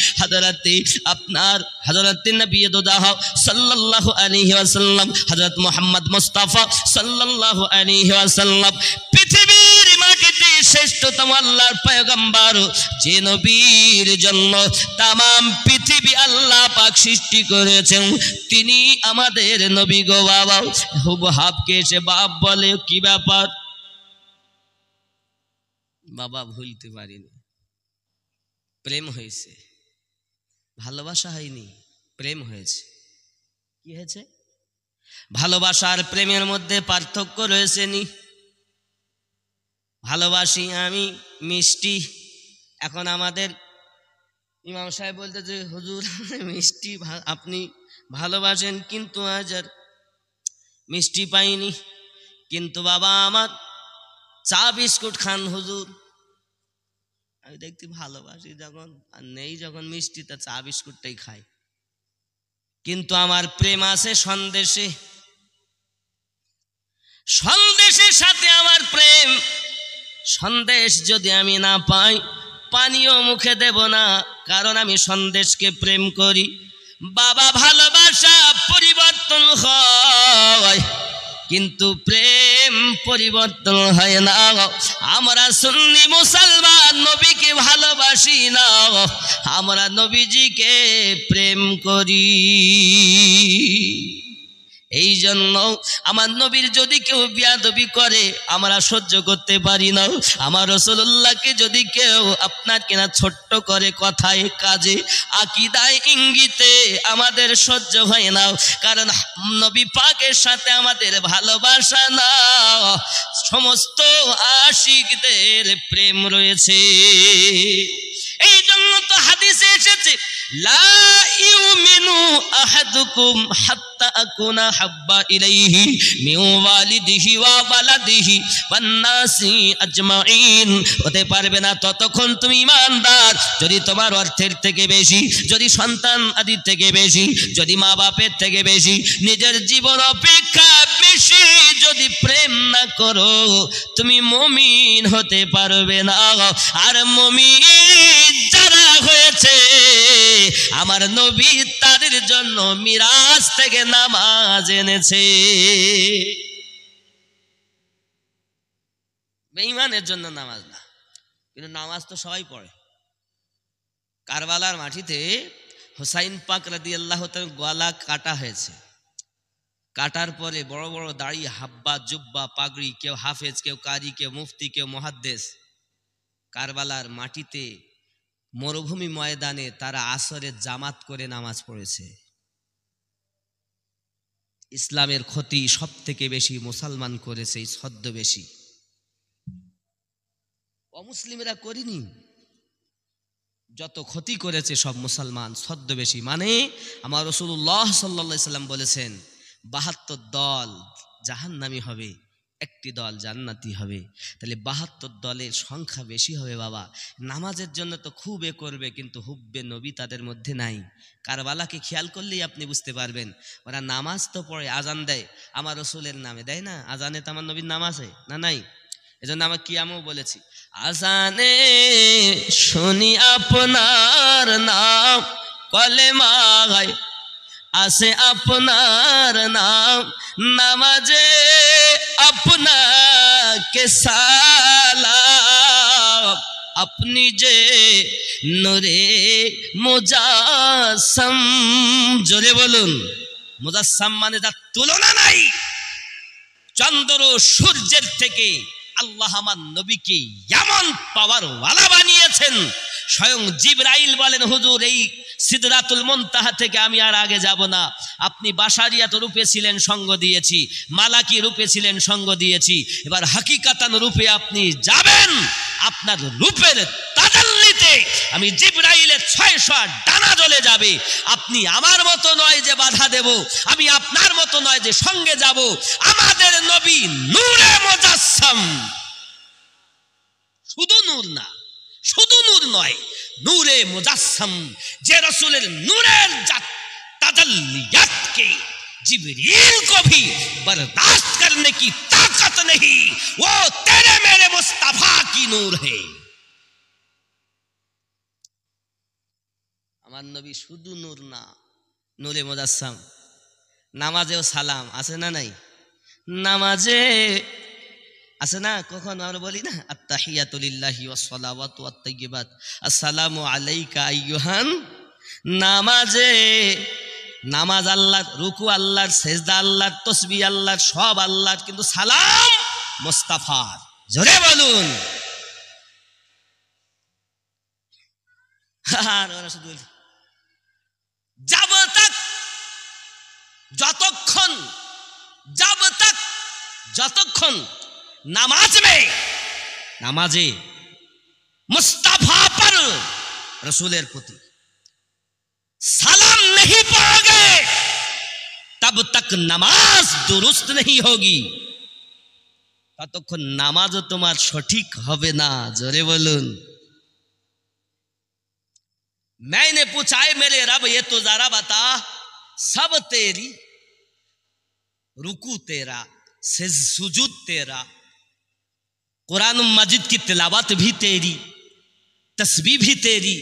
হযরত নবী দুদাহ সাল্লাল্লাহু আলাইহি ওয়াসাল্লাম, হযরত মুহাম্মদ মুস্তাফা সাল্লাল্লাহু আলাইহি ওয়াসাল্লাম পৃথিবীর মাটিতে শ্রেষ্ঠতম আল্লাহর পয়গম্বর, যে নবীর জন্য তামাম পৃথিবী আল্লাহ পাক সৃষ্টি করেছেন, তিনি আমাদের নবী গো বাবা। হুবহাবকে এসে বাপ বলে, কি ব্যাপার? বাবা ভুলতে পারিনি, প্রেম হয়েছে, ভালোবাসা হয়নি, প্রেম হয়েছে। কি হয়েছে? ভালোবাসা আর প্রেমের মধ্যে পার্থক্য রয়েছে নি? ভালোবাসি আমি মিষ্টি। এখন আমাদের ইমাম সাহেব বলতে যে, হুজুর মিষ্টি আপনি ভালোবাসেন, কিন্তু আজ আর মিষ্টি পাইনি। কিন্তু বাবা আমার চা বিস্কুট খান হুজুর। আমি দেখতে ভালোবাসি যখন, আর নেই যখন মিষ্টি, তা চা বিস্কুটটাই খাই। কিন্তু আমার প্রেম আছে সন্দেশে, সন্দেশের সাথে আমার প্রেম। সন্দেশ যদি আমি না পাই, পানিও মুখে দেব না, কারণ আমি সন্দেশকে প্রেম করি। বাবা ভালোবাসা পরিবর্তন হয়, কিন্তু প্রেম পরিবর্তন হয় না। আমরা সুন্নি মুসলমান নবীকে ভালোবাসি না, আমরা নবীজিকে প্রেম করি। এই জন্য আমার নবীর যদি কেউ বেয়াদবি করে আমরা সহ্য করতে পারি না। আমার রাসূলুল্লাহকে যদি কেউ আপনার কিনা ছোট্ট করে কথায়, কাজে, আকীদায়, ইঙ্গিতে আমাদের সহ্য হয় না, কারণ নবী পাকের সাথে আমাদের ভালোবাসা না, সমস্ত আশিকদের প্রেম রয়েছে। এই জন্য তো হাদিসে এসেছে, লা ইউমিনু আহাদুকুম হাত্তা আকুনা হাব্বা ইলাইহি মিন ওয়ালিদিহি ওয়া ওয়ালাদিহি ওয়ান নাসি আজমাইন। হতে পারবে না ততক্ষণ তুমি ঈমানদার যদি তোমার অর্থের থেকে বেশি, যদি সন্তান আদির থেকে বেশি, যদি মা বাপের থেকে বেশি, নিজের জীবন অপেক্ষা বেশি যদি প্রেম না করো, তুমি মুমিন হতে পারবে না। আর মুমিন যারা হয়েছে, আমার নবী তাদের জন্য মিরাজ থেকে নামাজ এনেছে। বেঈমানের জন্য নামাজ না, কিন্তু নামাজ তো সবাই পড়ে। কারবালার মাটিতে হুসাইন পাক রাদিয়াল্লাহু তাআলা গলা কাটা হয়েছে। কাটার পরে বড় বড় দাড়ি, হাব্বা, জুব্বা, পাগড়ি, কেউ হাফেজ, কেউ কারি, কেউ মুফতি, কেউ মুহাদ্দিস, কারবালার মাটিতে মরুভূমি ময়দানে তারা আসরে জামাত করে নামাজ পড়েছে। ইসলামের ক্ষতি সব থেকে বেশি মুসলমান করেছে, এই ছদ্মবেশী। অমুসলিমরা করিনি, যত ক্ষতি করেছে সব মুসলমান ছদ্মবেশী। মানে আমার রাসূলুল্লাহ সাল্লাল্লাহু আলাইহি সাল্লাম বলেছেন ৭২ দল জাহান্নামী হবে, একটি দল জান্নাতি হবে। তাহলে ৭২ দলের সংখ্যা বেশি হবে বাবা। নামাজের জন্য তো খুব করবে, কিন্তু হুব্বে নবী তাদের মধ্যে নাই। কারবালাকে খেয়াল করলেই আপনি বুঝতে পারবেন, ওরা নামাজ তো পড়ে, আজান দেয় আমার রসুলের নামে, দেয় না? আজানে তো আমার নবীর নাম আছে না? নাই? এজন্য আমার কিয়ামও বলেছি, আজানে শুনি আপনার নাম, কলেমায় আসে আপনার নাম, নামাজে আপনাকে সালাম, আপনি যে নূরে মুজাসসাম। জোরে বলুন, মুজাসসাম মানে তার তুলনা নাই। চন্দ্র সূর্যের থেকে আল্লাহ আমার নবীকে এমন পাওয়ার ওয়ালা বানিয়েছেন, স্বয়ং জিবরাইল বলেন, হুজুর এই সিদরাতুল মুনতাহা থেকে আমি আর আগে যাব না। আপনি বাশারিয়াত রূপে ছিলেন, সঙ্গ দিয়েছি, মালাকি রূপে ছিলেন, সঙ্গ দিয়েছি, এবার হাকিকাতান রূপে আপনি যাবেন। আপনার রূপের তাজাল্লিতে আমি জিবরাইলের ৬০০ ডানা জ্বলে যাবে। আপনি আমার মতো নয় যে বাধা দেব, আমি আপনার মতো নয় যে সঙ্গে যাব। আমাদের নবী নূরে মুজাসসাম, শুধু নূর না, শুধু নূর নয়, নূরে মুজাসসাম। যে রসুলের নূরের তাজাল্লিয়াতকে जिब्रील को भी बर्दाश्त करने की ताकत नहीं, वो तेरे मेरे मुस्तफा की नूर है। আমার নবী শুধু নূর না, নূরে মুজাসসাম। নামাজেও সালাম আছে না নাই? নামাজে আছে না? কখন আমরা বলি না, আত্তাহিয়াতু লিল্লাহি ওয়াস সালাওয়াতু ওয়াত তাইয়্যিবাত, আসসালামু আলাইকা আইয়ুহান। নামাজে, নামাজ আল্লাহর, রুকু আল্লাহর, সেজদা আল্লাহর, তাসবিহ আল্লাহর, সব আল্লাহর, কিন্তু সালাম মুস্তাফার। জোরে বলুন। আর ওরা শুধু যতক্ষণ নামাজে मुस्तफा पर रसूलेर प्रति सलाम नहीं पाओगे, तब तक नमाज दुरुस्त नहीं होगी, ततक्षण नामाजो तुम्हार सठीक होबे ना। जोरे बोलून। मैंने पूछा है मेरे रब ये तो जरा बता, सब तेरी, रुकू तेरा, सुजूद तेरा, कुरान मजिद की तिलावत भी तेरी, तस्बीह भी तेरी,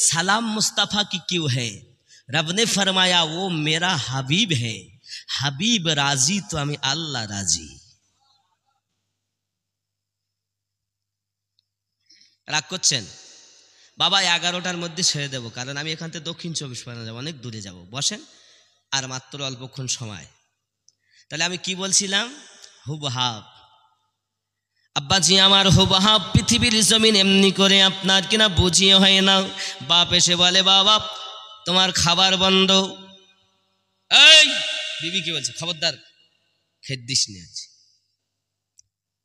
सलाम मुस्तफा की क्यों है? रब ने फरमाया वो मेरा हबीब है, हबीब राजी तो हमें अल्लाह राजी। রাগ করছেন? বাবা 11টার মধ্যে ছেড়ে দেবো, কারণ আমি এখান থেকে দক্ষিণ 24 পরগনা যাবো, অনেক দূরে যাব। বসেন, আর মাত্র অল্পক্ষণ সময়। তাহলে আমি কি বলছিলাম? হুবহাব। আব্বাজি আমার হুবহাব পৃথিবীর জমিন এমনি করে আপনার কিনা বুঝিয়ে হয় না। বাপ এসে বলে বাবা তোমার খাবার বন্ধ। এই বিবি কি বলছে? খবরদার খেদ্দিস নিয়ে আছে।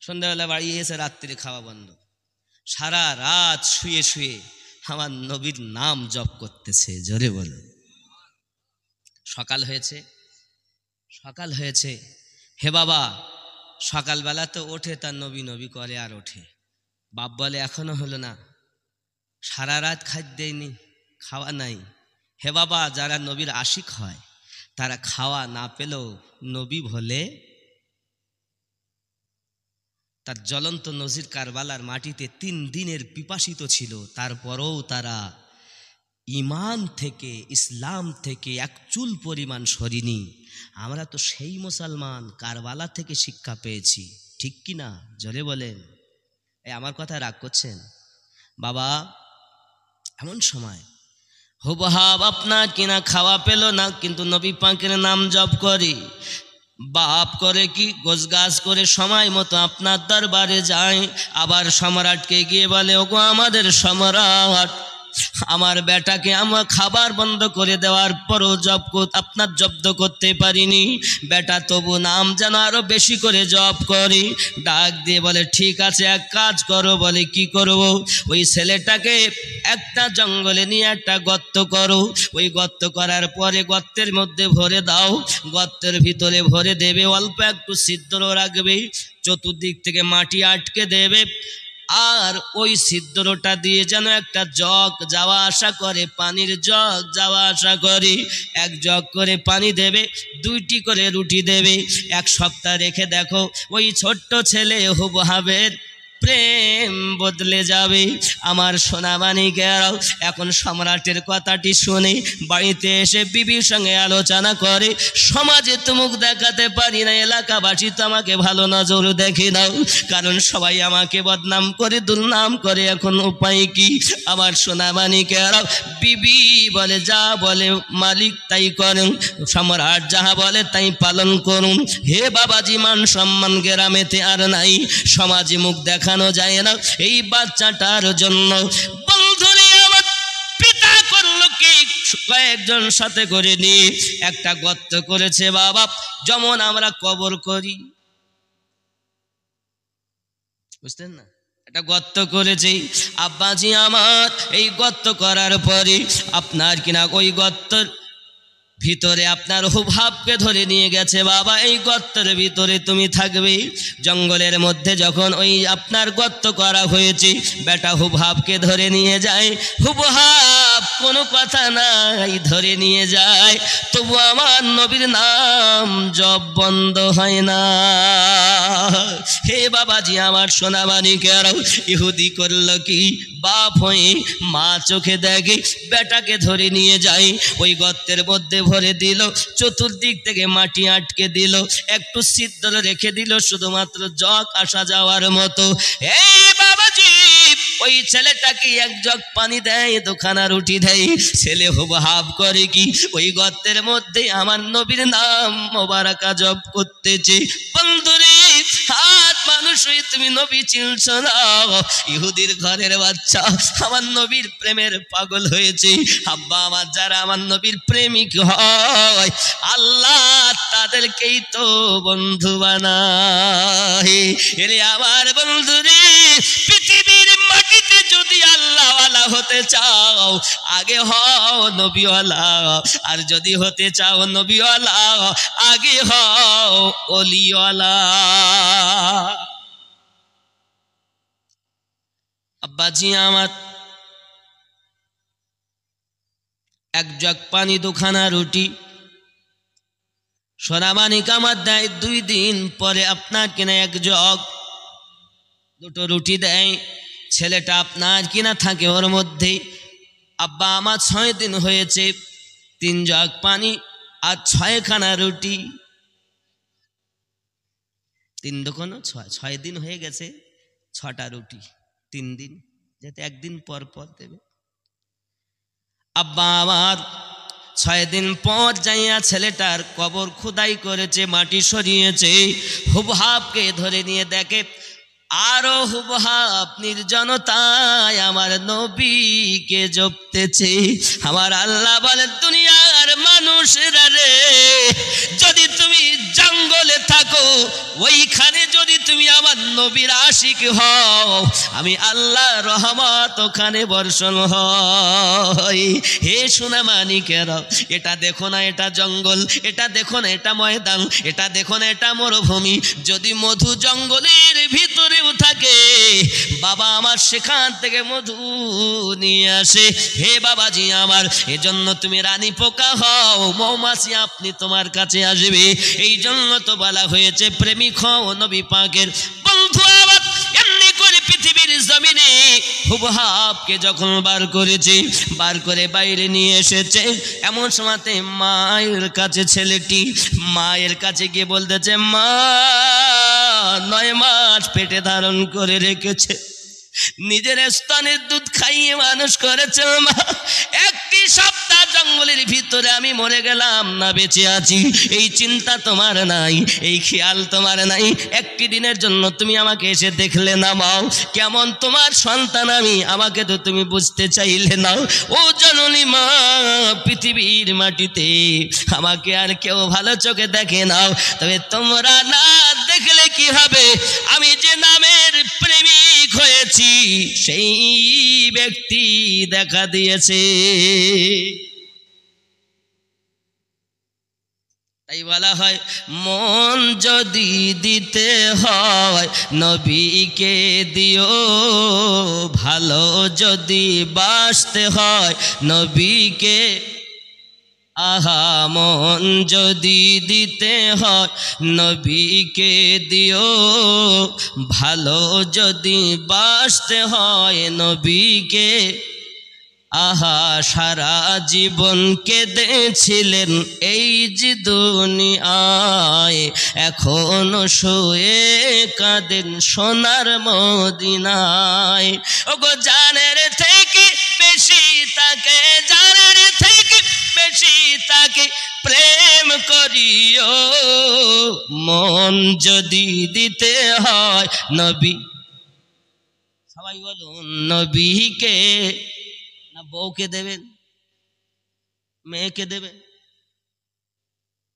সন্ধ্যাবেলা বাড়ি এসে রাত্রিরে খাওয়া বন্ধ। সারা রাত শুয়ে শুয়ে আমার নবীর নাম জপ করতেছে। জোরে বলো। সকাল হয়েছে, হে বাবা, সকালবেলা তো ওঠে তার নবী নবী করে আর ওঠে। বাপ বলে এখনো হলো না, সারা রাত খাদ্য দেয়নি, খাওয়া নাই। হে বাবা, যারা নবীর আশিক হয় তারা খাওয়া না পেলেও নবী বলে। তার জ্বলন্ত নজির কারবালার মাটিতে 3 দিনের পিপাসিত ছিল, তারপরেও তারা ইমান থেকে, ইসলাম থেকে এক চুল পরিমাণ সরিনি। আমরা তো সেই মুসলমান কারবালা থেকে শিক্ষা পেয়েছি, ঠিক কি না? জোরে বলেন। এই আমার কথা রাগ করছেন? বাবা, এমন সময় হুবহাব আপনার কিনা খাওয়া পেল না, কিন্তু নবী পাকের নাম জপ করে, বাপ করে কি গোছগাছ করে সময় মতো আপনার দরবারে যায়। আবার সম্রাটকে গিয়ে বলে, ওগো আমাদের সম্রাট, আমার বেটাকে আমার খাবার বন্ধ করে দেওয়ার পরও আপনার জব্দ করতে পারিনি, বেটা তবু নাম যেন আরো বেশি করে জপ করে। ডাক দিয়ে বলে, ঠিক আছে এক কাজ করো। বলে, কি করবো? ওই ছেলেটাকে একটা জঙ্গলে নিয়ে একটা গর্ত করো, ওই গর্ত করার পরে গর্তের মধ্যে ভরে দাও, গর্তের ভিতরে ভরে দেবে, অল্প একটু ছিদ্র রাখবে, চতুর্দিক থেকে মাটি আটকে দেবে, আর ওই ছিদ্রটা দিয়ে যেন একটা জগ যাওয়া আসা করে, পানির জগ যাওয়া আসা করে। এক জগ করে পানি দেবে, 2টি করে রুটি দেবে। 1 সপ্তাহ রেখে দেখো ওই ছোট্ট ছেলে হুবহাবের প্রেম বদলে যাবে। আমার সোনা মানিকেরাও, এখন সম্রাটের কথাটি শুনে বাড়িতে এসে বিবির সঙ্গে আলোচনা করে, সমাজে তো মুখ দেখাতে পারি না, এলাকাবাসী তো আমাকে ভালো নজর দেখে দাও, কারণ সবাই আমাকে বদনাম করে, দুর্নাম করে, এখন উপায় কি? আমার সোনা মানিকেরাও, বিবি বলে, যা বলে মালিক তাই করেন, সম্রাট যাহা বলে তাই পালন করুন। হে বাবাজি, মান সম্মান গ্রামেতে আর নাই, সমাজে মুখ দেখা যায় না এই বাচ্চাটার জন্য। বন্ধুরে আমার পিতা করলো কি, কয়েকজন সাথে করে নিয়ে একটা গর্ত করেছে বাবা, যেমন আমরা কবর করি, বুঝতেন না, একটা গর্ত করেছে। আব্বাজি আমার এই গর্ত করার পরে আপনার কিনা ওই গর্তের ভিতরে আপনার হুবহাবকে ধরে নিয়ে গেছে, বাবা এই গর্তের ভিতরে তুমি থাকবে। জঙ্গলের মধ্যে যখন ওই আপনার গর্ত করা হয়েছে, বেটা হুবহাবকে ধরে নিয়ে যায়, হুবহাব কোনো কথা নাই, ধরে নিয়ে যায়, তবু আমার নবীর নাম জপ বন্ধ হয় না। হে বাবাজি আমার সোনা মানিকেরাও, ইহুদি করলো কি, বাপ হয়ে মা চোখে দেখে বেটাকে ধরে নিয়ে যায়, ওই গর্তের মধ্যে ভরে দিল, চতুর্দিক থেকে মাটি আটকে দিল, একটু ছিদ্র রেখে দিল শুধুমাত্র জগ আসা যাওয়ার মতো। এই বাবাজি, ওই ছেলেটাকে 1 জগ পানি দেয়, 2খানা রুটি দেয়, ছেলে হুবহাব করে কি, ওই গর্তের মধ্যে আমার নবীর নাম মোবারকা জপ করতেছে। বন্ধুরে, হাত মানুষ হয়ে তুমি নবী চিনছ না, ইহুদির ঘরের বাচ্চা আমার নবীর প্রেমের পাগল হয়েছে। আব্বা আমার, যারা আমার নবীর প্রেমিক হয়, আল্লাহ তাদেরকেই তো বন্ধু বানায়। এরে আমার বন্ধুরে, পৃথিবীর মাটিতে যদি আল্লাহওয়ালা হতে চাও, আগে হও নবীওয়ালা, আর যদি হতে চাও নবীওয়ালা, আগে হও ওলিওয়ালা। আব্বাজি আমার, 1 জগ পানি, 2খানা রুটি, সোনামানিক আমার দেয়। 2 দিন পরে আপনার কিনা 1 জগ 2টো রুটি দেয়, ছেলেটা আপনার কিনা থাকে ওর মধ্যে। আব্বা আমার 6 দিন হয়েছে, 3 জগ পানি আর 6খানা রুটি, 3 দুগুণ 6 দিন হয়ে গেছে, 6টা রুটি, 3 দিন, যেতে 1 দিন পর পর দেবে। আব্বা আমার 6 দিন পর যাইয়া ছেলেটার কবর খোদাই করেছে, মাটি সরিয়েছে, হুবহাবকে ধরে নিয়ে দেখে আরো হুবহাব নির্জনতায় আমার নবীকে জপতেছে। আমার আল্লাহ বলে, দুনিয়ার মানুষেরা রে, যদি তুমি জঙ্গলে থাকো, ওইখানে যদি তুমি আমার নবীর আশিক হও, আমি আল্লাহ রহমত ওখানে বর্ষণ হয়। হে সোনা মানিকেরা, এটা দেখো না এটা জঙ্গল, এটা দেখো না এটা ময়দান, এটা দেখো না এটা মরুভূমি, যদি মধু জঙ্গলের ভিতরে থাকে, বাবা আমার সেখান থেকে মধু নিয়ে আসে। হে বাবাজি আমার, এজন্য তুমি রানী পোকা হও, মৌমাছি আপনি তোমার কাছে আসবে। এই জন্য তো বলা হয়েছে প্রেমিক হও নবী পাকের। বন্ধু আমার, এমনি করে পৃথিবীর জমিনে হুবহাবকে যখন বার করেছে, বার করে বাইরে নিয়ে এসেছে, এমন সময়তে মায়ের কাছে ছেলেটি মায়ের কাছে গিয়ে বলতেছে, মা 9 মাস পেটে ধারণ করে রেখেছে, নিজের স্তনের দুধ খাইয়ে মানুষ করেছে মা, একটি সপ্তাহ জঙ্গলের ভিতরে আমি মরে গেলাম না বেঁচে আছি, এই চিন্তা তোমার নাই, এই খেয়াল তোমার নাই। একটি দিনের জন্য তুমি আমাকে এসে দেখলে না মাও, কেমন তোমার সন্তান আমি, আমাকে তো তুমি বুঝতে চাইলে না। ও জননী মা, পৃথিবীর মাটিতে আমাকে আর কেউ ভালো চোখে দেখে নাও, তবে তোমরা না দেখলে কি হবে, আমি যে নামের প্রেমিক হয়েছি সেই ব্যক্তি দেখা দিয়েছে। তাই বলা হয়, মন যদি দিতে হয় নবীকে দিও, ভালো যদি বাসতে হয় নবীকে, আহা মন যদি দিতে হয় নবীকে দিও, ভালো যদি বাসতে হয় নবীকে, আহা সারা জীবন কেঁদেছিলেন এই যে দুনিয়ায়, এখনো শুয়ে কাঁদেন সোনার মদিনায়। ওগো জানের থেকে বেশি তাকে, জানের থেকে বেশি তাকে প্রেম করিও, মন যদি দিতে হয় নবী, সবাই বলুন নবীকে, না বউকে দেবেন, মেয়েকে দেবেন?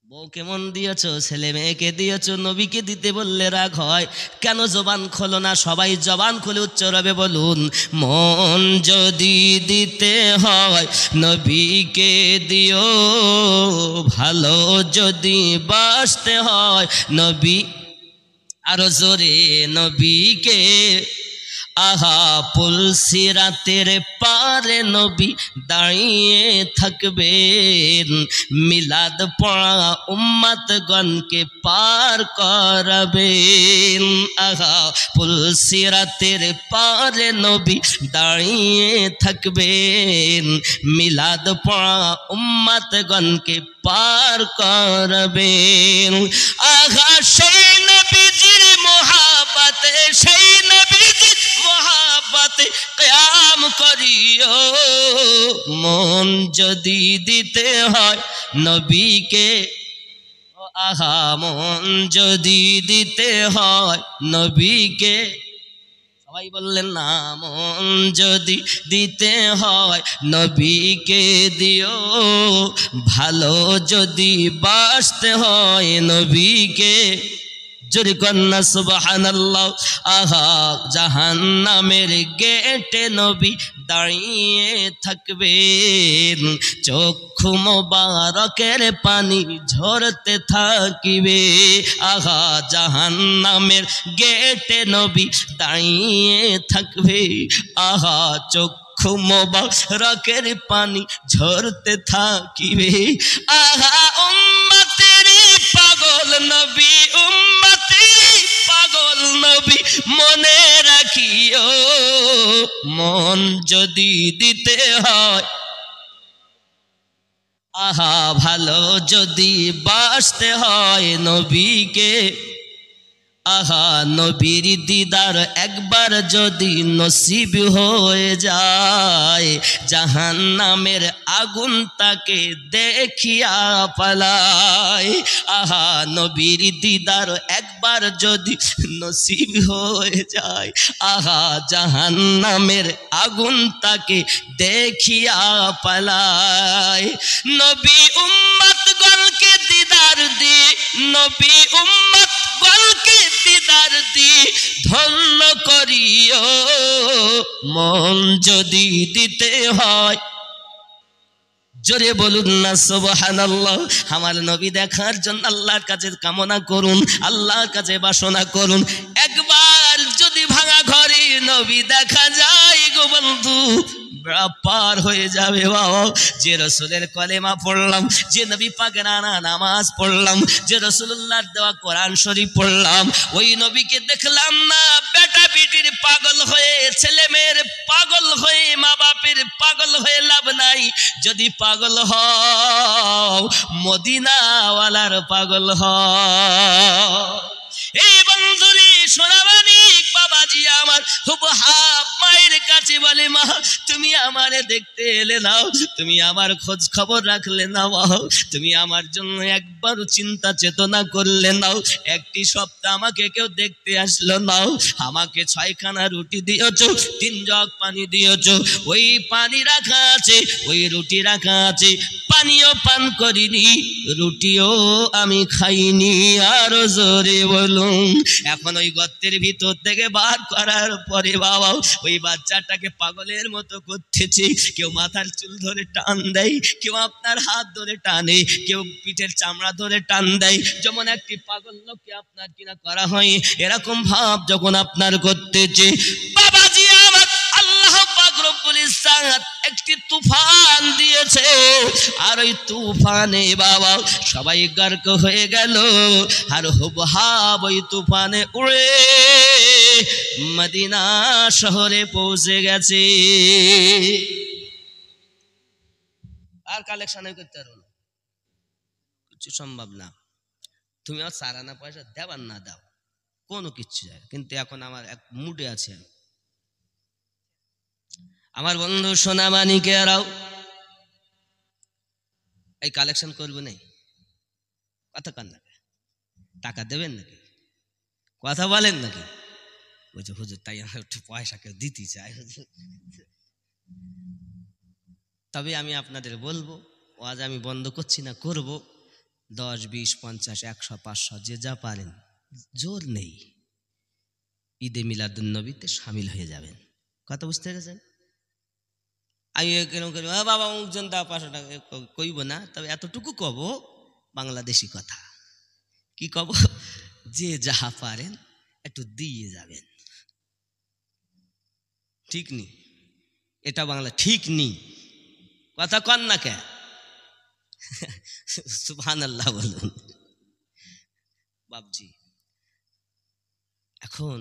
বউকে মন দিয়েছ, ছেলে মেয়েকে দিয়েছ, নবীকে দিতে বললে রাগ হয় কেন? জবান খোলো না, সবাই জবান খুলে উচ্চারবে বলুন, মন যদি দিতে হয় নবীকে দিও, ভালো যদি বাসতে হয় নবী, আরো জোরে নবীকে, আহা পুলসিরাতের পারে নবী দাঁড়িয়ে থাকবেন, মিলাদ পড়া উম্মতগণকে পার করাবেন। আহা পুলসিরাতের পারে নবী দাঁড়িয়ে থাকবেন, মিলাদ পড়া উম্মতগণকে পার করাবেন। আহা সেই নবীজির মোহাব্বতে, সেই নবীজির মোহাব্বতে কিয়াম করিও, মন যদি দিতে হয় নবীকে, আহা মন যদি দিতে হয় নবীকে, সবাই বললেন না, মন যদি দিতে হয় নবীকে দিও, ভালো যদি বাসতে হয় নবীকে, জোরে কন্যা সুবহানাল্লাহ। আহা জাহান্নামের গেটে নবী দাঁড়িয়ে থাকবেন, চক্ষু মোবারকের পানি ঝরতে থাকিবে। আহা জাহান্নামের গেটে নবী দাঁড়িয়ে থাকবে, আহা চক্ষু মোবারকের পানি ঝরতে থাকিবে। আহা উম্মতের পাগল নবী, উম্মতের পাগল নবী মনে রাখিও, মন যদি দিতে হয়, আহা ভালো যদি বাসতে হয় নবীকে, আহা নবীর দিদার একবার যদি নসিব হয়ে যায়, জাহান্নামের আগুন তাকে দেখিয়া পালায়। আহা নবীর দিদার একবার যদি নসিব হয়ে যায়, আহা জাহান্নামের আগুন তাকে দেখিয়া পালায়। নবী উম্মতগণকে দিদার দি, নবী উম্মতগণকে দিদার দি ধন্য করিও, মন যদি দিতে হয়, জোরে বলুন না সুবহানাল্লাহ। আমার নবী দেখার জন্য আল্লাহর কাছে কামনা করুন, আল্লাহর কাছে বাসনা করুন। একবার যদি ভাঙা ঘরে নবী দেখা যায় গো বন্ধু, পার হয়ে যাবে বাবা। যে রসুলের কলেমা পড়লাম, যে নবী পাকের আনা নামাজ পড়লাম, যে রসুল্লাহর দেওয়া কোরআন শরীফ পড়লাম, ওই নবীকে দেখলাম না, বেটা বেটির পাগল হয়ে, ছেলে মেয়ের পাগল নাই, যদি পাগল হও মদিনাওয়ালার পাগল হও। এই বন্ধুরি সোনামানিক বাবাজি আমার হুবহাব মায়ের কাছে বলে, মা তুমি আমারে দেখতে এলে নাও, তুমি আমার খোঁজ খবর রাখলে না, তুমি আমার জন্য একবার চিন্তা চেতনা করলে নাও, একটি সপ্তাহ আমাকে কেউ দেখতে আসলো নাও, আমাকে 6খানা রুটি দিয়েছো, 3 জগ পানি দিয়েছো, ওই পানি রাখা আছে, ওই রুটি রাখা আছে, পানিও পান করিনি, রুটিও আমি খাইনি। আরো জোরে বলুন। এখন ওই গর্তের ভিতর থেকে বার করার পরে বাবা ওই বাচ্চাটাকে পাগলের মতো করতেছে, কেউ মাথার চুল ধরে টান দেয়, কেউ আপনার হাত ধরে টানে, কেউ পিঠের চামড়া ধরে টান দেয়, যেমন একটি পাগল লোককে আপনার কিনা করা হয় এরকম ভাব যখন আপনার করতেছে। বাবাজি আমার আল্লাহ পাক রব্বুল ইজ্জত একটি তুফান দিয়েছে, আর ওই তুফানে বাবা সবাই গার্ক হয়ে গেল, আর হুবহাব ওই তুফানে উড়ে মদিনা শহরে পৌঁছে গেছে। আর কালেকশন করতে পারবো না, কিছু সম্ভব না। তুমি আমার সারানা পয়সা দেবার না দাও কোনো কিচ্ছু যায়, কিন্তু এখন আমার এক মুডে আছে। আমার বন্ধু সোনামানিকেরাও এই কালেকশন করবো না, কথা কান না, টাকা দেবেন নাকি, কথা বলেন নাকি? বলছে হুজুর তাই আমার একটু পয়সা কেউ দিতে চাই। তবে আমি আপনাদের বলবো, আজ আমি বন্ধ করছি না, করব 10, 20, 50, 100, 500 যে যা পারেন, জোর নেই, ঈদে মিলাদুন্নবীতে শামিল হয়ে যাবেন। কথা বুঝতে পেরেছেন? আমি কেন করি বাবা অমুকজন দাও 500 টাকা কইব না, তবে এতটুকু কব বাংলাদেশি কথা, কি কব, যে যাহা পারেন একটু দিয়ে যাবেন। ঠিক নি? এটা বাংলা ঠিক নি, কথা কন না কে? সুবহানাল্লাহ বলুন। বাবজি এখন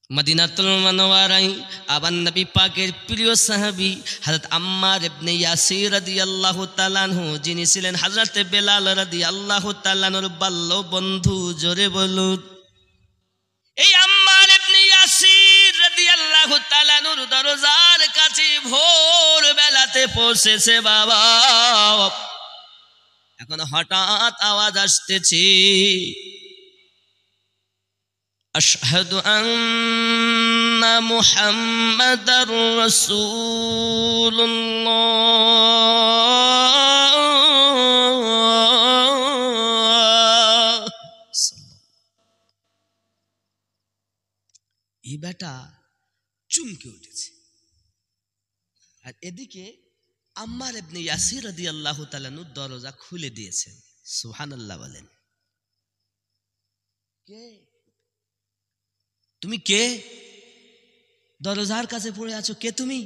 মদিনাতুল মুনাওয়ারায় আবার নবী পাকের প্রিয় সাহাবী হযরত আম্মার ইবনে ইয়াসির রাদিয়াল্লাহু তাআলা আনহু, যিনি ছিলেন হযরত বেলাল রাদিয়াল্লাহু তাআলা আনহুর বাল্য বন্ধু, জোরে বলুন। এই আম্মার ইবনে ইয়াসির রাদিয়াল্লাহু তাআলা আনহুর দরজার কাছে ভোর বেলাতে পৌঁছেছে বাবা। এখন হঠাৎ আওয়াজ আসতেছে, আশহাদু আন্না মুহাম্মাদার রাসূলুল্লাহ। এই বেটা চমকে উঠেছে, আর এদিকে আম্মার ইবনে ইয়াসির রাদিয়াল্লাহু তাআলা আনহু দরজা খুলে দিয়েছেন। সুবহানাল্লাহ বলেন। কে তুমি? কে? দরজার কাছে পড়ে আছো, কে তুমি?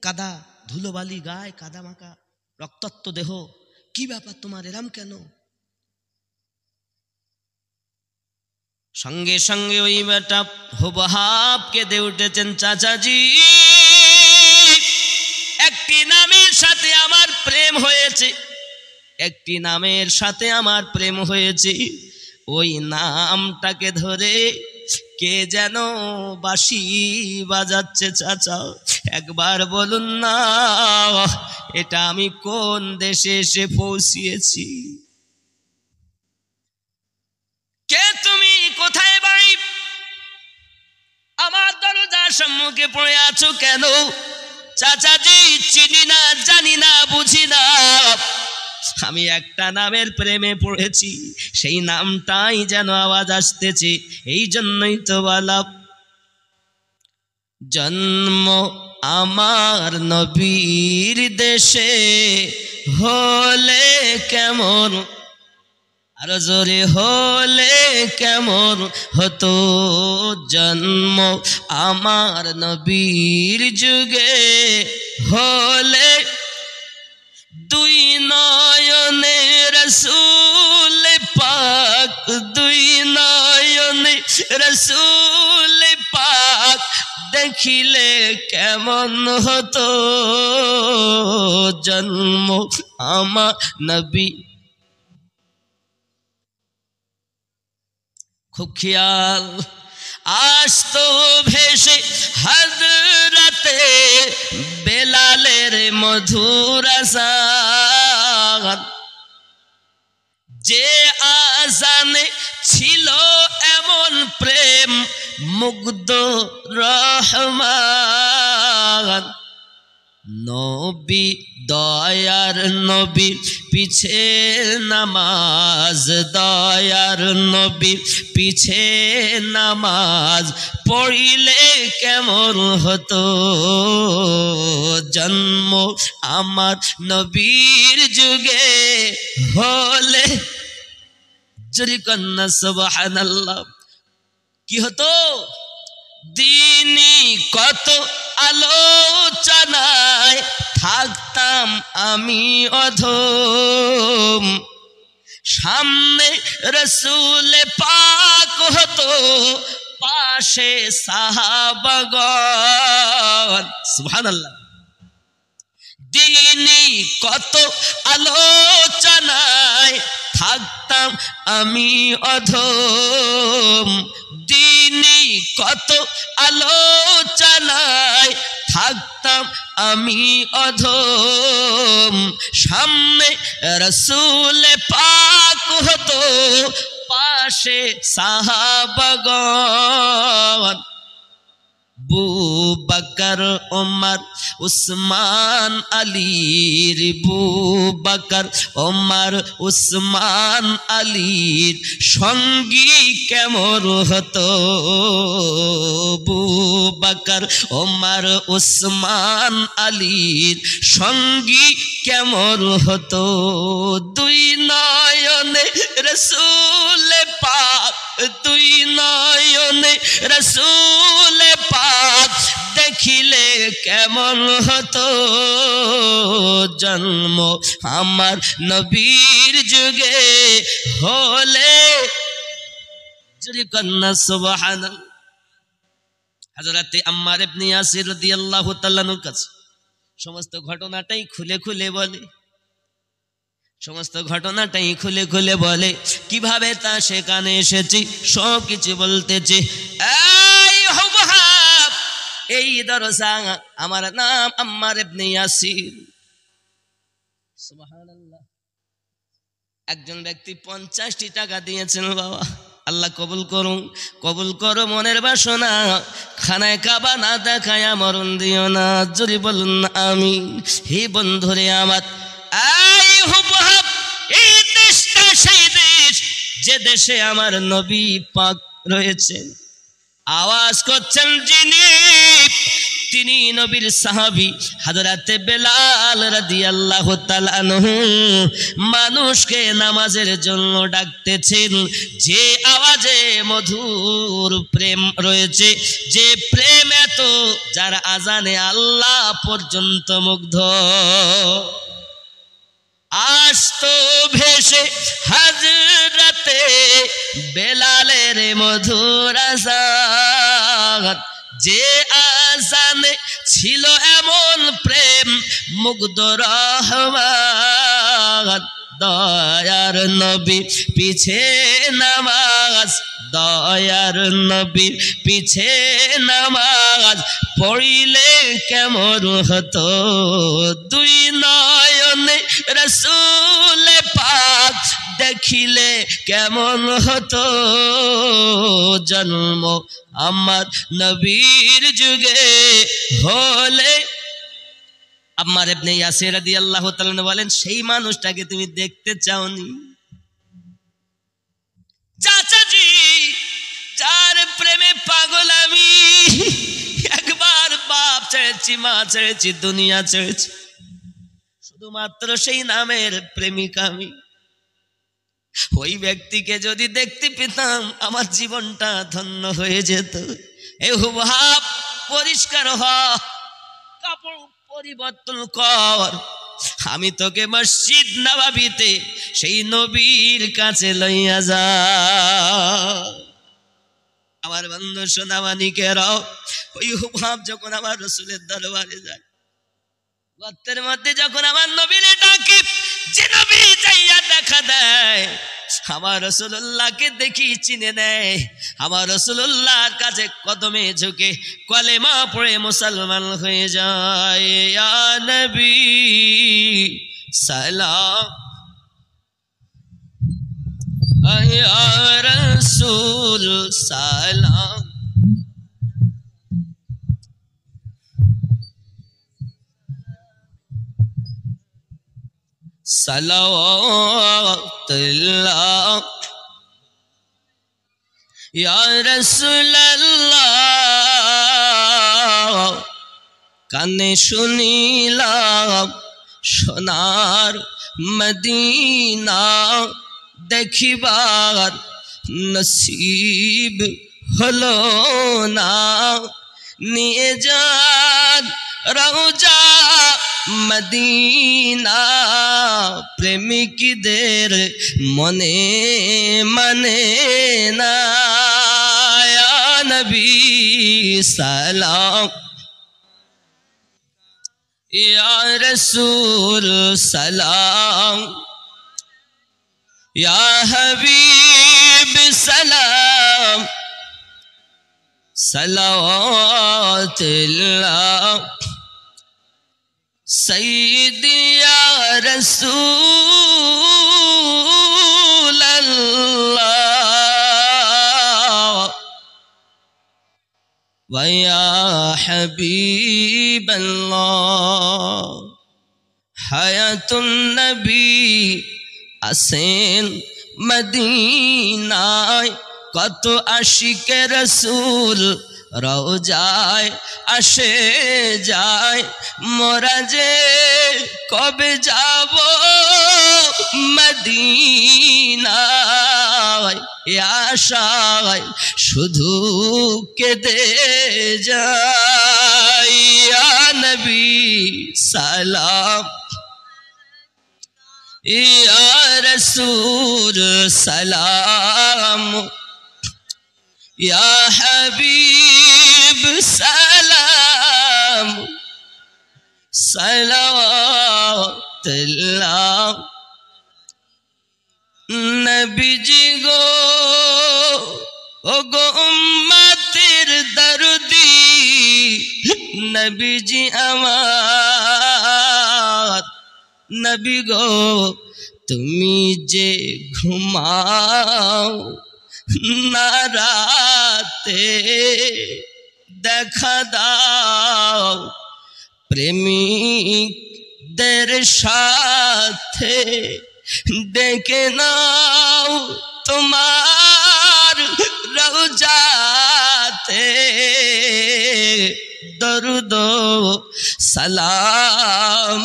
কাদা ধুলোবালি গায়ে, কাদা মাখা রক্তাক্ত দেহ, কি ব্যাপার তোমার, এরম কেন? সঙ্গে সঙ্গে ওই বেটা হুবহাব কেঁদে উঠেছেন, চাচাজি একটি নামের সাথে আমার প্রেম হয়েছে, একটি নামের সাথে আমার প্রেম হয়েছে, ওই নামটাকে ধরে কে যেন বাঁশি বাজাচ্ছে, চাচা একবার বলুন না, এটা আমি কোন দেশে এসে পৌঁছিয়েছি? কে তুমি, কোথায় বাড়ি, আমার দরজার সম্মুখে পড়ে আছো কেন? চাচাজি চিনি না, জানি না, বুঝি না, আমি একটা নামের প্রেমে পড়েছি, সেই নামটাই যেন আওয়াজ আসতেছে, এই জন্যই তো বললাম জন্ম আমার নবীর দেশে হলে কেমন, আরো জোরে হলে কেমন হতো, জন্ম আমার নবীর যুগে হলে দুই নয়নে রসুল পাক, দুই নয়নে রসুল পাক দেখিলে কেমন হতো জন্ম আমার নবী। খুব খেয়াল, আসতো ভেসে হযরতে বেলালের মধুর আযান, যে আযানে ছিল এমন প্রেম মুগ্ধ রহমান। নবী দয়ার নবী পিছে নামাজ, দয়ার নবী পিছে নামাজ পড়িলে কেমন হতো জন্ম আমার নবীর যুগে হলে। জোরে কন্যা সুবহানাল্লাহ। কি হতো? দিনই কত আলোচনায় থাকতাম আমি অধম, সামনে রসুল পাক হতো, পাশে সাহাবাগণ। সুবহানাল্লাহ। দিনই কত আলোচনায় থাকতাম আমি অধম, দিনই কত আলোচনায় থাকতাম আমি অধম, সামনে রসুল পাক হতো, পাশে সাহাবাগণ। আবু বকর ওমর উসমান আলীর, আবু বকর ওমর উসমান আলীর সঙ্গী কেমন হতো, আবু বকর ওমর উসমান আলীর সঙ্গী কেমন হতো। দুই নয়নে রসুল পাক, দুই নয়নে রসুল পাক দেখিলে কেমন হতো জন্ম আমার নবীর যুগে হলে। জোরে কন্যা সুবহানাল্লাহ। হযরতে আম্মার ইবনে ইয়াসির রাদিয়াল্লাহু তাআলা আনহুর কাছে সমস্ত ঘটনাটাই খুলে খুলে বলে, সমস্ত ঘটনাটাই খুলে খুলে বলে, কিভাবে তা সেখানে এসেছি সব কিছু বলতেছে। এই হুবহাব, এই দরজা, আমার নাম আম্মার ইবনে ইয়াসির। সুবহানাল্লাহ। একজন ব্যক্তি 50টি টাকা দিয়েছেন, বাবা আল্লাহ কবুল করুন, কবুল করো মনের বাসনা, খানায় কাবা না দেখায় মরণ দিও না। জোরে বলুন আমিন। হে বন্ধুরে আমার, এই হুবহাব, এই দেশটা সেই দেশ যে দেশে আমার নবী পাক রয়েছেন। আওয়াজ করছেন যিনি, তিনি নবীর সাহাবী হযরতে বেলাল রাদিয়াল্লাহু তাআলা আনহু। মানুষকে নামাজের জন্য ডাকতেছেন, যে আওয়াজে মধুর প্রেম রয়েছে, যে প্রেম এত যার আজানে আল্লাহ পর্যন্ত মুগ্ধ। আসতো ভেসে হযরতে বেলালের মধুর আযান, যে আযানে ছিল এমন প্রেম মুগ্ধ রহমান। দয়ার নবী পিছে নামাজ, দয়ার নবী পিছে নামাজ পড়িলে কেমন হতো দুই নয়নে রসুল পাক দেখিলে কেমন হতো জন্ম আমার নবীর যুগে হলে। আম্মার ইবনে ইয়াসির রাদিয়াল্লাহু তাআলা বলেন, সেই মানুষটাকে তুমি দেখতে চাওনি? চাচাজি, যার প্রেমে পাগল আমি, একবার বাপ ছেড়েছি, মা ছেড়েছি, দুনিয়া ছেড়েছি, শুধুমাত্র সেই নামের প্রেমিকা আমি। ওই ব্যক্তিকে যদি দেখতে পেতাম আমার জীবনটা ধন্য হয়ে যেত। এ হুবহাব, পরিষ্কার হ, কাপড় পরিবর্তন কর, আমি তোকে মসজিদ নববীতে সেই নবীর কাছে লইয়া যা। আমার বন্ধু সোনামানিকেরাও, ওই হুবাব যখন আমার রাসূলের দরবারে যায়, গর্তের মধ্যে যখন আমার নবীরে ডাকে, যে নবী যাইয়া দেখা দেয়, আমার রাসূলুল্লাহকে দেখি চিনে নেয়। আমার রাসূলুল্লাহর কাছে কদমে ঝুঁকে কলেমা পড়ে মুসলমান হয়ে যায়। ইয়া নবী সালাম, ইয়া রাসূল সালাম, সালাওয়াতুল্লাহ ইয়া রাসূলুল্লাহ। কানে শুনিলাম সোনার মদিনা, দেখিবার নসিব হলো না। নিয়ে যান রওজা মদিনা, প্রেমিকদের মনে মানে না। ইয়া নবী সালাম, ইয়া রাসূল সালাম, ইয়া হাবিব সালাম, সালাওয়াতুল্লাহ সাইয়্যিদি ইয়া রাসূলুল্লাহ ওয়া ইয়া হাবিবাল্লাহ। হায়াতুন নবী আসেন মদিনায়, কত আশিকে রাসূল রওজায় আসে যায়। মোরা যে কবে যাব মদিনায়, এ আশায় শুধু কেঁদে যাই। ইয়া নবী সালাম, ইয়া রাসূল সালাম, ইয়া হাবিব সালাম, সালাওয়াতুল্লাহ। নবীজি গো, ও গো উম্মতের দরদি, নবীজি আমার। নবী গো তুমি যে ঘুমাও না রাতে, দেখা দাও প্রেমিকদের সাথে, ডেকে নাও তোমার রওজাতে, দরুদ সালাম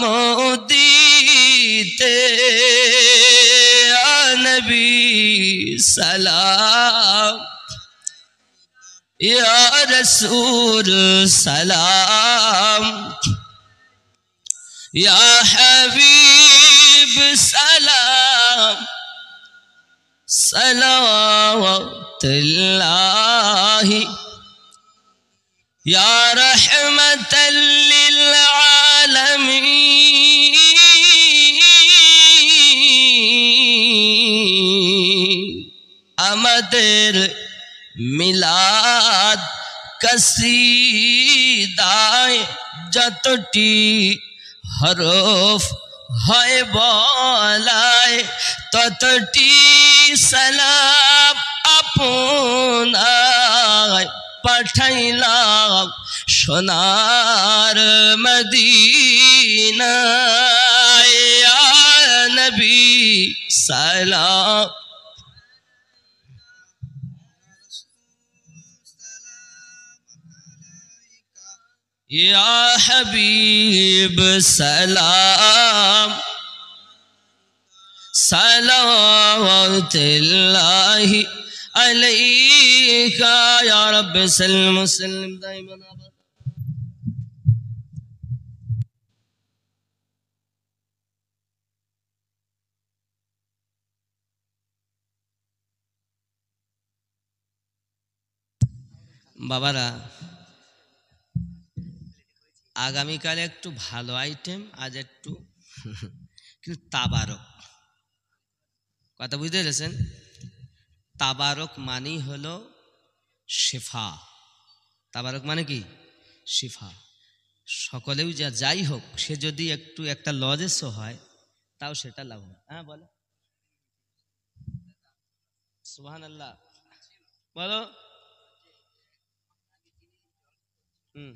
দিতে। ইয়া নবী সালাম, ইয়া রাসূল সালাম, ইয়া হাবিব সালাম, সালাওয়াতুল্লাহ ইয়া রাহমাতাল লিল আলামিন। আমাদের মিলাদ কসিদায় যতটি হরফ হয় বলায়, ততটি সালাম আপনায় পাঠাইলাম সোনার মদিনায়। ইয়া নবী সালাম, ইয়া হাবিব সালাম, সালাওয়াতুল্লাহ আলাইকা ইয়া রাব্বি সাল্লিম ওয়াসাল্লিম দাইমান আবাদা। বাবারা, আগামীকালে একটু ভালো আইটেম, আজ একটু কিন্তু তাবারক, কথা বুঝতে পেরেছেন? তাবারক মানেই হলো শিফা। তাবারক মানে কি? শিফা। সকলেও যাই হোক, সে যদি একটু একটা লজেসও হয় তাও সেটা লাভ হয়। হ্যাঁ বলো, সুবহানাল্লাহ বলো। হুম,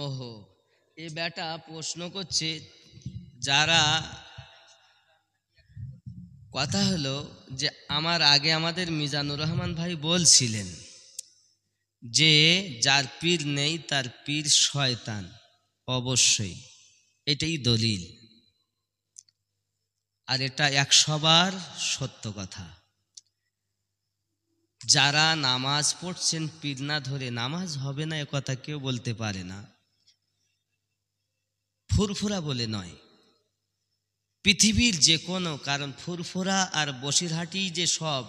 ওহো, এ বেটা প্রশ্ন করছে। যারা, কথা হলো যে আমার আগে আমাদের মিজানুর রহমান ভাই বলছিলেন যে যার পীর নেই তার পীর শয়তান, অবশ্যই এটাই দলিল, আর এটা 100 বার সত্য কথা। যারা নামাজ পড়ছেন পীর না ধরে, নামাজ হবে না এ কথা কেউ বলতে পারে না, ফুরফুরা বলে নয়, পৃথিবীর যে কোনো, কারণ ফুরফুরা আর বসিরহাটি যে সব,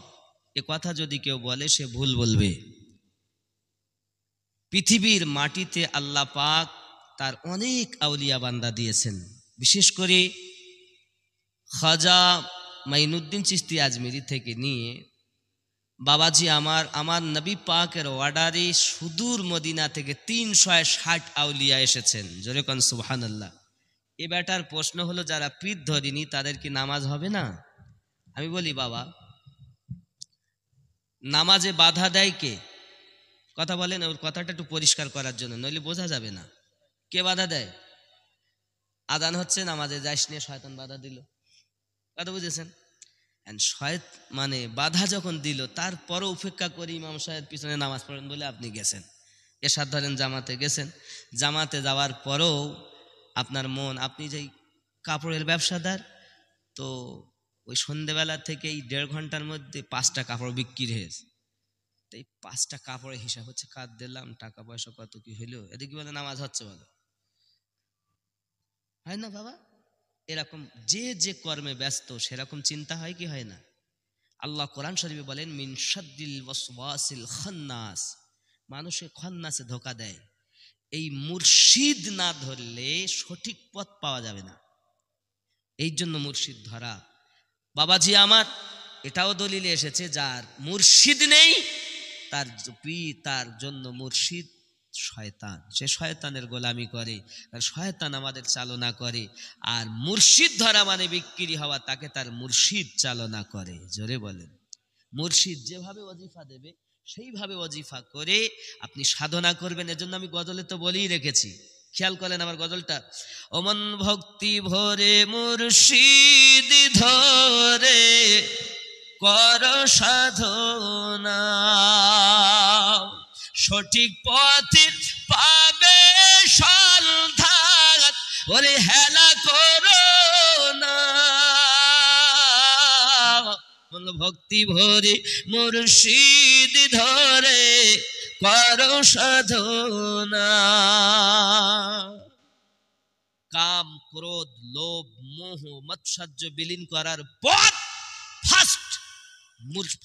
এ কথা যদি কেউ বলে সে ভুল বলবে। পৃথিবীর মাটিতে আল্লাহ পাক তার অনেক আউলিয়া বান্দা দিয়েছেন, বিশেষ করে খাজা মাইনুদ্দিন চিশতি আজমিরি থেকে নিয়ে বাবাজি আমার নবী পাকের অর্ডারে সুদূর মদিনা থেকে 360 আউলিয়া এসেছেন। জোরে কোন সুবহানাল্লাহ। এ ব্যাটার প্রশ্ন হলো যারা পীর ধরিনি তাদের কি নামাজ হবে না? আমি বলি বাবা, নামাজে বাধা দেয় কে? কথা বলেন, ওর কথাটা একটু পরিষ্কার করার জন্য, নইলে বোঝা যাবে না। কে বাধা দেয়? আজান হচ্ছে, নামাজে যাইস নিয়ে শয়তান বাধা দিল, কথা বুঝেছেন? মানে বাধা যখন দিল, তারপরও উপেক্ষা করে ইমাম সাহেব পিছনে নামাজ পড়েন বলে আপনি গেছেন, এরশাদ ধরেন জামাতে গেছেন, জামাতে যাওয়ার পরেও আপনার মন, আপনি যেই কাপড়ের ব্যবসাদার, তো ওই সন্ধেবেলা থেকে এই 1.5 ঘন্টার মধ্যে 5টা কাপড় বিক্রি হয়েছে, তো এই 5টা কাপড়ের হিসাব হচ্ছে, কাজ দিলাম, টাকা পয়সা কত কি হইলো, এদিকে বলে নামাজ হচ্ছে, বলো হয় না বাবা? এরকম যে যে কর্মে ব্যস্ত সেরকম চিন্তা হয় কি হয় না? আল্লাহ কোরআন শরীফে বলেন মিন শাদ্দিল ওয়াসওয়াসিল খান্নাস, মানুষে খান্নাসে ধোঁকা দেয়। এই মুর্শিদ না ধরলে সঠিক পথ পাওয়া যাবে না, এই জন্য মুর্শিদ ধরা। বাবাজি আমার, এটাও দলিলে এসেছে যার মুর্শিদ নেই তার জন্য মুর্শিদ শয়তান, সে শয়তানের গোলামি করে, আর শয়তান আমাদের চালনা করে। আর মুর্শিদ ধরা মানে বিক্রি হওয়া, তাকে তার মুর্শিদ চালনা করে। জোরে বলেন। মুর্শিদ যেভাবে ওয়াজিফা দেবে সেইভাবে ওয়াজিফা করে আপনি সাধনা করবেন। এজন্য আমি গজলে তো বলেই রেখেছি, খেয়াল করেন আমার গজলটা, অমন ভক্তি ভরে মুর্শিদ ধরে কর সাধনা, সঠিক পথে পাবে সন্ধান, ওরে হেলা করো না। ভক্তি ভরে মুর্শিদ ধরে কর সাধনা। কাম ক্রোধ লোভ মোহ মৎসর্য বিলীন করার পথ ফার্স্ট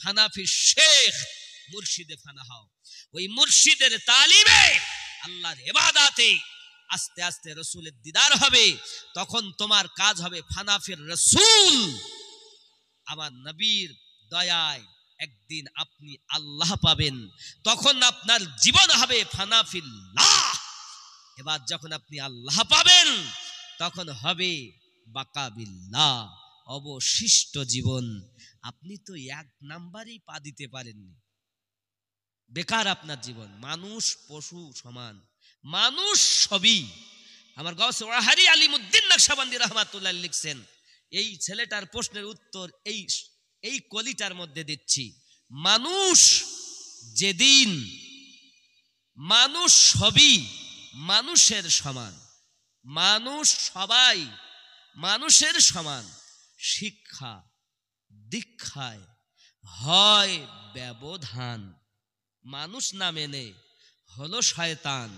ফানাফি শেখ মুর্শিদে ফানা হও। ওই মুর্শিদের তালিমে আল্লাহর ইবাদতে আস্তে আস্তে রসুলের দিদার হবে, তখন তোমার কাজ হবে ফানাফির রসুল। আমার নবীর দয়ায় একদিন আপনি আল্লাহ পাবেন, তখন আপনার জীবন হবে ফানাফিল্লাহ। এবার যখন আপনি আল্লাহ পাবেন তখন হবে বাকাবিল্লাহ, অবশিষ্ট জীবন। আপনি তো 1 নাম্বারই পা দিতে পারেননি, বেকার আপনার জীবন। মানুষ পশু সমান, মানুষ সবই। আমার গাউসে ওয়াহারি আলিমউদ্দিন নকশবন্দি রহমাতুল্লাহ লিখছেন, এই ছেলেটার প্রশ্নের উত্তর এই কলিটার মধ্যে দিচ্ছি। মানুষ যেদিন, মানুষ সবই মানুষের সমান, মানুষ সবাই মানুষের সমান, শিক্ষা দীক্ষায় হয় ব্যবধান, মানুষ না মেনে হলো শয়তান,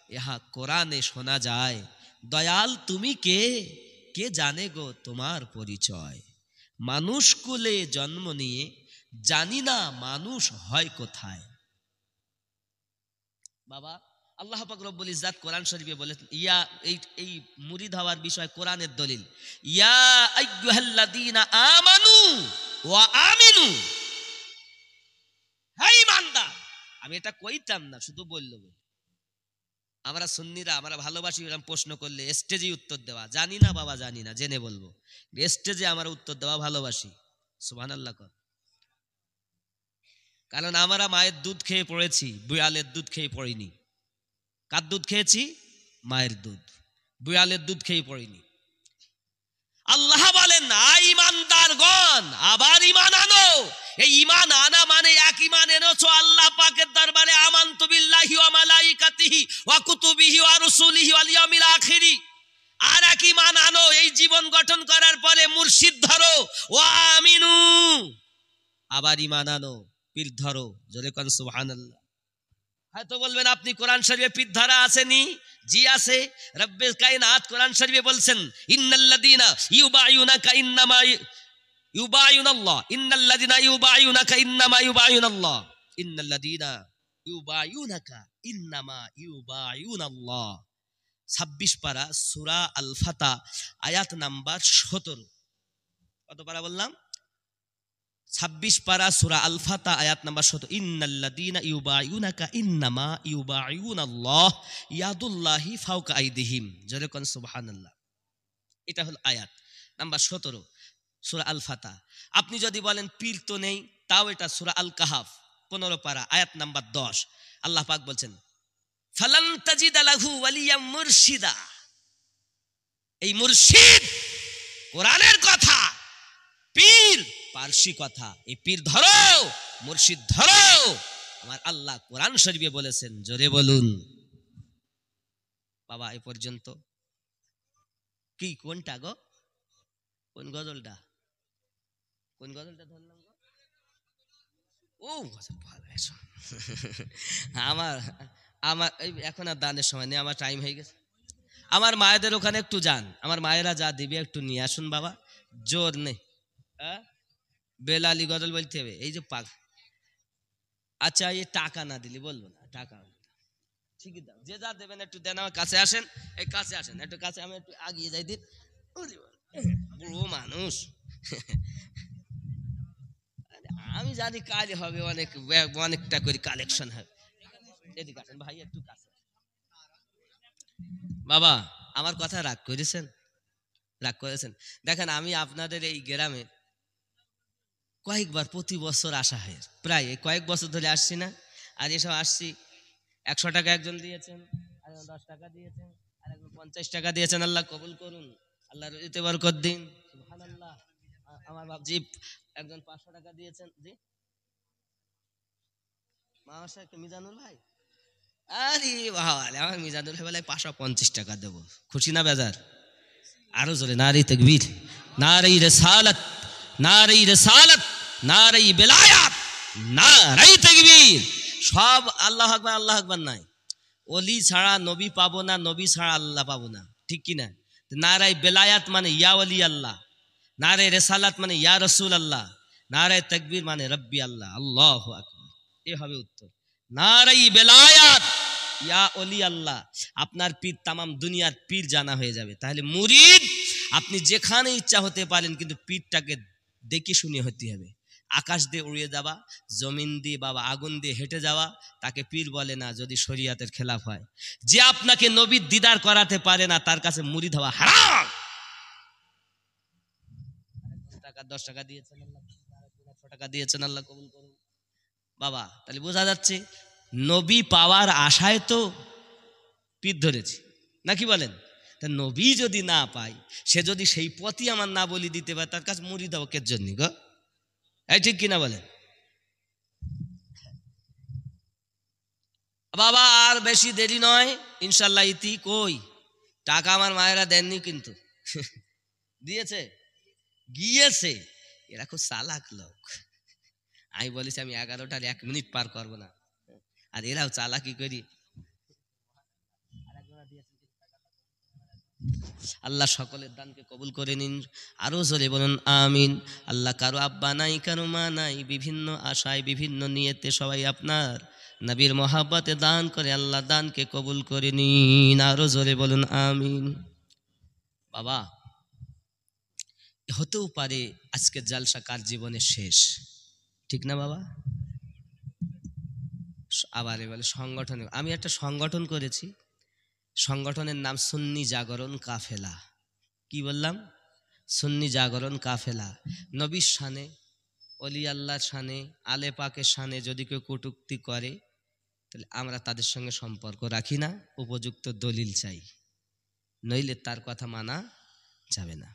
ইহা কোরআনে শোনা যায়। দয়াল তুমি কে, কে জানে গো তোমার পরিচয়। মানুষ কুলে জন্ম নিয়ে জানি না মানুষ হয় কোথায়। বাবা আল্লাহ পাক রব্বুল ইজ্জাত কোরআন শরীফে বলেছেন, ইয়া এই মুরিদ হওয়ার বিষয় কোরআনের দলিল, ইয়া আইয়ুহাল্লাযীনা আমানু ওয়া আমিনু, হে ঈমানদার। আমি এটা কইতাম না, শুধু বলল। আমরা সুন্নিরা আমরা ভালোবাসি এরকম প্রশ্ন করলে স্টেজে উত্তর দেওয়া, জানি না বাবা জানি না, জেনে বলবো, স্টেজে আমরা উত্তর দেওয়া ভালোবাসি। সুবহানাল্লাহ। কারণ আমরা মায়ের দুধ খেয়ে পড়েছি, বিড়ালের দুধ খেয়ে পড়িনি। কার দুধ খেয়েছি? মায়ের দুধ, বিড়ালের দুধ খেয়ে পড়িনি। আল্লাহ বলেন ঈমানদারগণ আবার ঈমান আনো। এই ঈমান আনা মানে এক ঈমান এনেছো আল্লাহ পাকের দরবারে, আমানতু বিল্লাহি ওয়া মালাইকাতিহি ওয়া কুতুবিহি ওয়া রুসুলিহি ওয়াল ইয়াউমিল আখিরি। আর এক ঈমান আনো, এই জীবন গঠন করার পরে মুর্শিদ ধরো, ওয়া আমিনু, আবার ঈমান আনো, পীর ধরো। জোরে কোন সুবহানাল্লাহ। হয়তো বলবেন আপনি কোরআন শরীফে পীর ধরা আসেনি? জি আছে। রব্বুল কায়নাত কোরআন শরীফে বলছেন, ইন্নাল্লাযীনা ইউবায়ুনাকা ইন্নামা ইউবায়ুনাল্লাহ, ইন্নাল্লাযীনা ইউবায়ুনাকা ইন্নামা ইউবায়ুনাল্লাহ, ইন্নাল্লাযীনা ইউবায়ুনাকা ইন্নামা ইউবায়ুনাল্লাহ। 26 পারা সূরা আল ফাতা আয়াত নাম্বার 17। কত পারা বললাম? 26 পারা সূরা আল ফাতা আয়াত নাম্বার 17। ইন্নাল্লাযীনা ইউবায়ুনাকা ইন্নামা ইউবায়ুনাল্লাহ ইয়াদুল্লাহি ফাওকা আইদিহিম। জোরে কোন সুবহানাল্লাহ। এটা হলো আয়াত নাম্বার 17 সূরা আল ফাতা। আপনি যদি বলেন পীর তো নেই, তাও এটা সূরা আল কাহাফ 15 পারা আয়াত নাম্বার 10। আল্লাহ পাক বলছেন, ফালান তাজিদা লাহু ওয়ালিয়াম মুরশিদা। এই মুরশিদ কোরআনের কথা, পীর পারসি কথা। এই পীর ধরো, মুর্শিদ ধরো, আমার আল্লাহ কোরআন শরীফে বলেছেন। জোরে বলুন বাবা। এই পর্যন্ত কি কোনটা গো? কোন গজলটা? কোন গজলটা ধরলাম গো? ও গজল ভালো। আমার আমার এখন আর দানের সময় নেই, আমার টাইম হয়ে গেছে। আমার মায়েদের ওখানে একটু যান, আমার মায়েরা যা দিবে একটু নিয়ে আসুন বাবা। জোর নেই, বেলালি গজল বলতে হবে। এই যে পাক, আচ্ছা এই টাকা না দিলি বলবো না, টাকা ঠিকই দাও, যে যা দেবেন একটু দেন। আমার কাছে আসেন, এই কাছে আসেন, একটু কাছে, আমি একটু আগিয়ে যাই দিন। বুড়ো মানুষ, আমি জানি কাজ হবে, অনেকটা করে কালেকশন হবে। এদিকে আসেন ভাই, একটু কাছে। বাবা আমার কথা রাগ করেছেন? রাগ করেছেন? দেখেন আমি আপনাদের এই গ্রামে কয়েকবার প্রতি বছর আসা হয়, প্রায় কয়েক বছর ধরে আসছি না। আর এসব আসছি, 100 টাকা একজন দিয়েছেন, আর 10 টাকা দিয়েছেন, আর একজন 50 টাকা দিয়েছেন। আল্লাহ কবুল করুন, আল্লাহ রুজিতে বরকত দিন। সুবহানাল্লাহ। আমার বাপজি একজন 500 টাকা দিয়েছেন। জি আমার সাথে মিজানুল ভাই, আরে বাবা আমার মিজানুল ভাই বলে 550 টাকা দেবো। খুশি না বেজার? আরো জোরে নারে তাকবীর, নারে রিসালাত, নারে রিসালাত, নারে বেলায়াত, নারে তাকবীর। সব আল্লাহু আকবার, আল্লাহু আকবার নাই। ওলি ছাড়া নবী পাবো না, নবী ছাড়া আল্লাহ পাবো না, ঠিক কি না? নারে বেলায়াত মানে ইয়া ওলি আল্লাহ, নারে রিসালাত মানে ইয়া রাসূল আল্লাহ, নারে তাকবীর মানে রব্বি আল্লাহ। আল্লাহু আকবার। এই হবে উত্তর। নারে বেলায়াত ইয়া ওলি আল্লাহ, আপনার পীর তামাম দুনিয়ার পীর জানা হয়ে যাবে। তাহলে মুরিদ আপনি যেখানে ইচ্ছা হতে পারেন, কিন্তু পীরটাকে দেখে শুনে হতে হবে। আকাশ দিয়ে উড়িয়ে যাওয়া, জমিন দিয়ে বাবা আগুন দিয়ে হেঁটে যাওয়া, তাকে পীর বলে না যদি শরীয়তের খেলাফ হয়। যে আপনাকে নবীর দিদার করাতে পারে না, তার কাছে মুরিদ হওয়া হারাম। টাকা 10 টাকা দিয়েছেন আল্লাহ, 100 টাকা দিয়েছেন, আল্লাহ কবুল করুন বাবা। তাহলে বোঝা যাচ্ছে নবী পাওয়ার আশায় তো পীর ধরেছি, নাকি বলেন? তা নবী যদি না পাই, সে যদি সেই পথই আমার না বলি দিতে পারে, তার কাছে মুরিদ হবো কের জন্য গো? এই ঠিক কিনা বলেন বাবা? আর বেশি দেরি নয়, ইনশাল্লাহ ইতি। কই টাকা আমার মায়েরা দেননি, কিন্তু দিয়েছে, গিয়েছে। এরা খুব চালাক লোক। আমি বলেছি আমি 11টার 1 মিনিট পার করবো না, আর এরাও চালাকি করি। আল্লাহ সকলের দানকে কবুল করে নিন, আরও জোরে বলুন আমিন। আল্লাহ কারো আব্বা নাই, কারো মা নাই, বিভিন্ন আশায় বিভিন্ন নিয়তে সবাই আপনার নবীর মহাব্বতে দান করে, আল্লাহ দানকে কবুল করে নিন, আরও জোরে বলুন আমিন। বাবা, হতেও পারে আজকের জালসা কার জীবনের শেষ, ঠিক না বাবা? আবার বলে সংগঠন, আমি একটা সংগঠন করেছি, সংগঠনের নাম সুন্নি জাগরণ কাফেলা। কি বললাম? সুন্নি জাগরণ কাফেলা। নবীর শানে, অলি আল্লাহর শানে, আলে পাকের শানে যদি কেউ কটূক্তি করে তাহলে আমরা তাদের সঙ্গে সম্পর্ক রাখি না, উপযুক্ত দলিল চাই, নইলে তার কথা মানা যাবে না।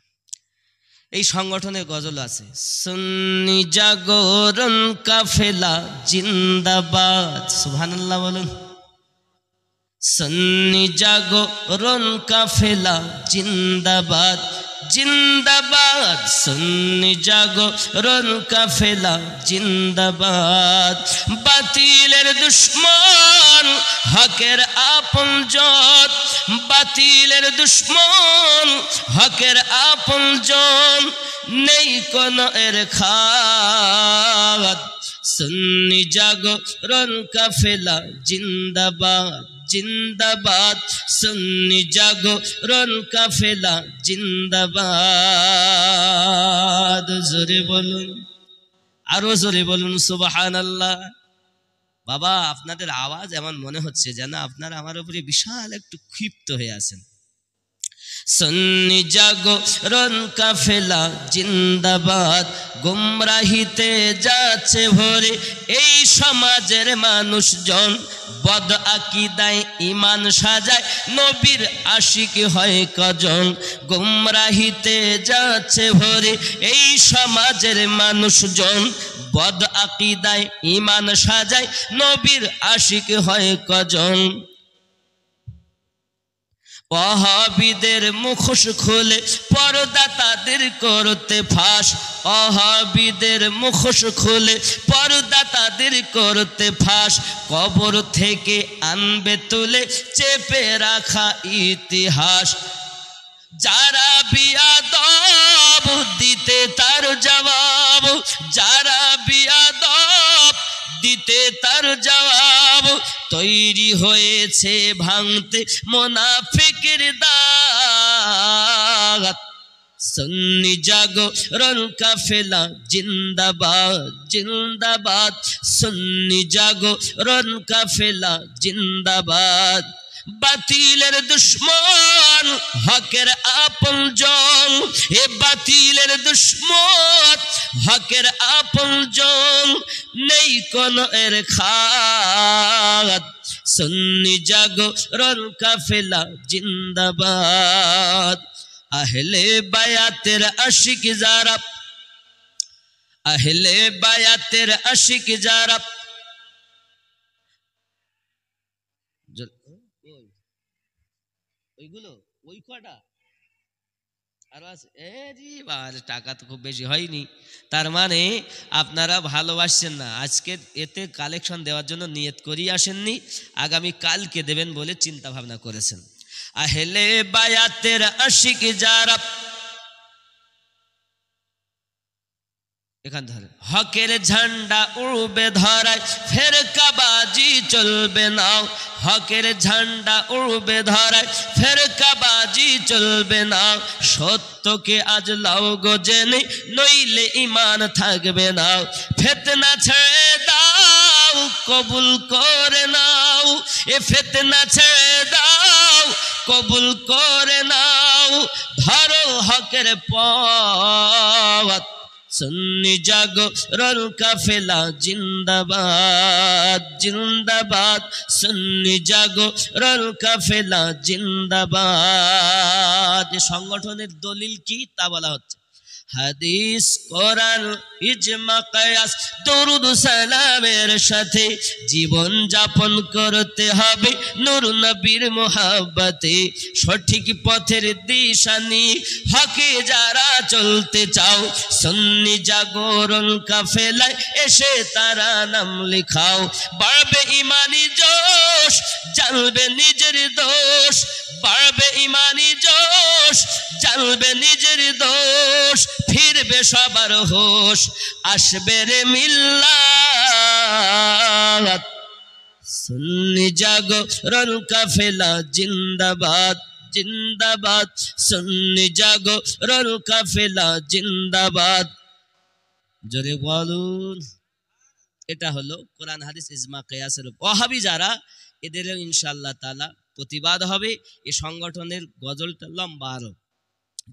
এই সংগঠনের গজল আছে, সুন্নি জাগরণ কাফেলা জিন্দাবাদ, সুবহানাল্লাহ বলুন। সুন্নি জাগরণ কাফেলা জিন্দাবাদ জিন্দাবাদ, সুন্নি জাগরণ কাফেলা জিন্দাবাদ। বাতিলের দুশ্মন হকের আপনজন, বাতিলের দুশ্মন হকের আপনজন, নেই কোন এর খাত। সুন্নি জাগরণ কাফেলা জিন্দাবাদ জিন্দাবাদ, সুন্নি জাগরণ কাফেলা জিন্দাবাদ। জোরে বলুন, আরো জোরে বলুন সুবহানাল্লাহ। বাবা, আপনাদের আওয়াজ এমন মনে হচ্ছে যেন আপনারা আমার উপরে বিশাল একটু ক্ষিপ্ত হয়ে আছেন। সুন্নি জাগরণ কাফেলা জিন্দাবাদ, গুমরাহিতে যাচ্ছে ভরে এই সমাজের মানুষজন, বদ আকীদায় ঈমান সাজায় নবীর আশিক হয় কজন। গুমরাহিতে যাচ্ছে ভরে এই সমাজের মানুষজন, বদ আকীদায় ঈমান সাজায় নবীর আশিক হয় কজন। ওয়াহাবীদের মুখোশ খুলে পর্দা তাদের করতে ফাঁস, ওয়াহাবীদের মুখোশ খুলে পর্দা তাদের করতে ফাঁস। কবর থেকে আনবে তুলে চেপে রাখা ইতিহাস। যারা বিয়াদব দিতে তার জবাব, যারা বিয়াদব দিতে তার জবাব, তৈরি হয়েছে ভাঙতে মুনাফিকের দাগ। সুন্নি জাগরণ কাফেলা জিন্দাবাদ জিন্দাবাদ, সুন্নি জাগরণ কাফেলা জিন্দাবাদ। বাতিলের দুশ্মন হকের আপনজন, এ বাতিলের দুশ্মন হকের আপনজন, নেই কোন এর খাত। সুন্নি জাগরণ কাফেলা জিন্দাবাদ। আহলে বায়াতের আশিক যারা, আহলে বায়াতের আশিক যারা, ওইগুলো ওই কটা আরো আছে। টাকা তো খুব বেশি হয়নি, তার মানে আপনারা ভালোবাসছেন না। আজকে এতে কালেকশন দেওয়ার জন্য নিয়ত করিয়ে আসেননি, আগামী কালকে দেবেন বলে চিন্তা ভাবনা করেছেন। আহলে বায়াতের আশিক যারা, এখান ধরে হকের ঝান্ডা উড়বে ধরায় ফেরকাবাজি চলবে না, হকের ঝান্ডা উড়বে ধরায় ফেরকাবাজি চলবে না। সত্যকে আজ লাও গো জেনে, নইলে ঈমান থাকবে না। ফিতনা ছেড়ে দাও কবুল করে নাও, এ ফিতনা ছেড়ে দাও কবুল করে নাও। ধরো হকের পথ, সুন্নি জাগরণ কাফেলা জিন্দাবাদ জিন্দাবাদ, সুন্নি জাগরণ কাফেলা জিন্দাবাদ। সংগঠনের দলিল কি তা বলা হচ্ছে। হাদিস, কোরআন, ইজমা, কিয়াস, দরুদ সালামের সাথে জীবন যাপন করতে হবে নূর নবীর মোহাব্বতে। সঠিক পথের দিশা নিয়ে হকে যারা চলতে চাও, সুন্নি জাগরণ কাফেলায় এসে তারা নাম লিখাও। বাড়বে ইমানি জোশ, জানবে নিজের দোষ, বাড়বে ইমানি জোশ, জানবে নিজের দোষ, ফিরবে সবার হোশ, আসবে রে মিল্লাত। সুন্নি জাগরণ কাফেলা জিন্দাবাদ জিন্দাবাদ, সুন্নি জাগরণ কাফেলা জিন্দাবাদ। জোরে বলুন। এটা হলো কোরআন হাদিস ইজমা কিয়াসের ওয়াহাবি যারা, এদেরও ইনশাআল্লাহ তাআলা প্রতিবাদ হবে। এই সংগঠনের গজলটা লম্বা আরো।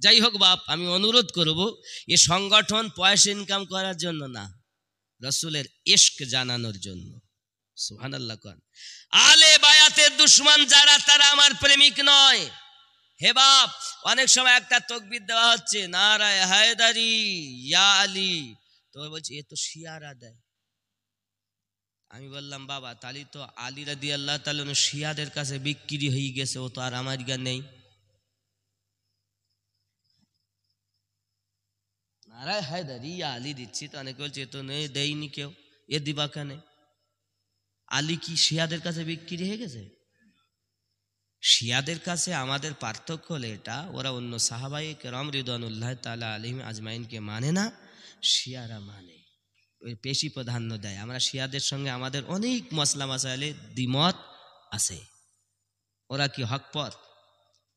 যাই হোক বাপ, আমি অনুরোধ করব, এই সংগঠন পয়সা ইনকাম করার জন্য না, রাসূলের ইশক জানানোর জন্য। সুবহানাল্লাহ। কোন আলে বায়াতের দুশমন যারা, তারা আমার প্রেমিক নয়। হে বাপ, অনেক সময় একটা তাকবীর দেওয়া হচ্ছে, নারায়ে হায়দারি ইয়া আলী, তো বলছে এ তো শিয়ারা দেয়। আমি বললাম বাবা, তালি তো আলী রাদিয়াল্লাহু তাআলা শিয়াদের কাছে বিক্রি হয়ে গেছে, ও তো আর আমার গা নেই। নারায়ে হায়দারি ইয়া আলী দিচ্ছি, তো অনেকে বলছে এ তো নেই, দেয়নি কেউ, এ দিবা কেন? আলী কি শিয়াদের কাছে বিক্রি হয়ে গেছে? শিয়াদের কাছে আমাদের পার্থক্য হলো এটা, ওরা অন্য সাহাবায়ে কেরাম রিদওয়ানুল্লাহ তাআলা আলাইহিম আজমাইনকে মানে না, শিয়ারা মানে, ওই পেশি প্রাধান্য দেয়। আমরা শিয়াদের সঙ্গে আমাদের অনেক মসলা মাসাইলে দ্বিমত আছে। ওরা কি হক পথ,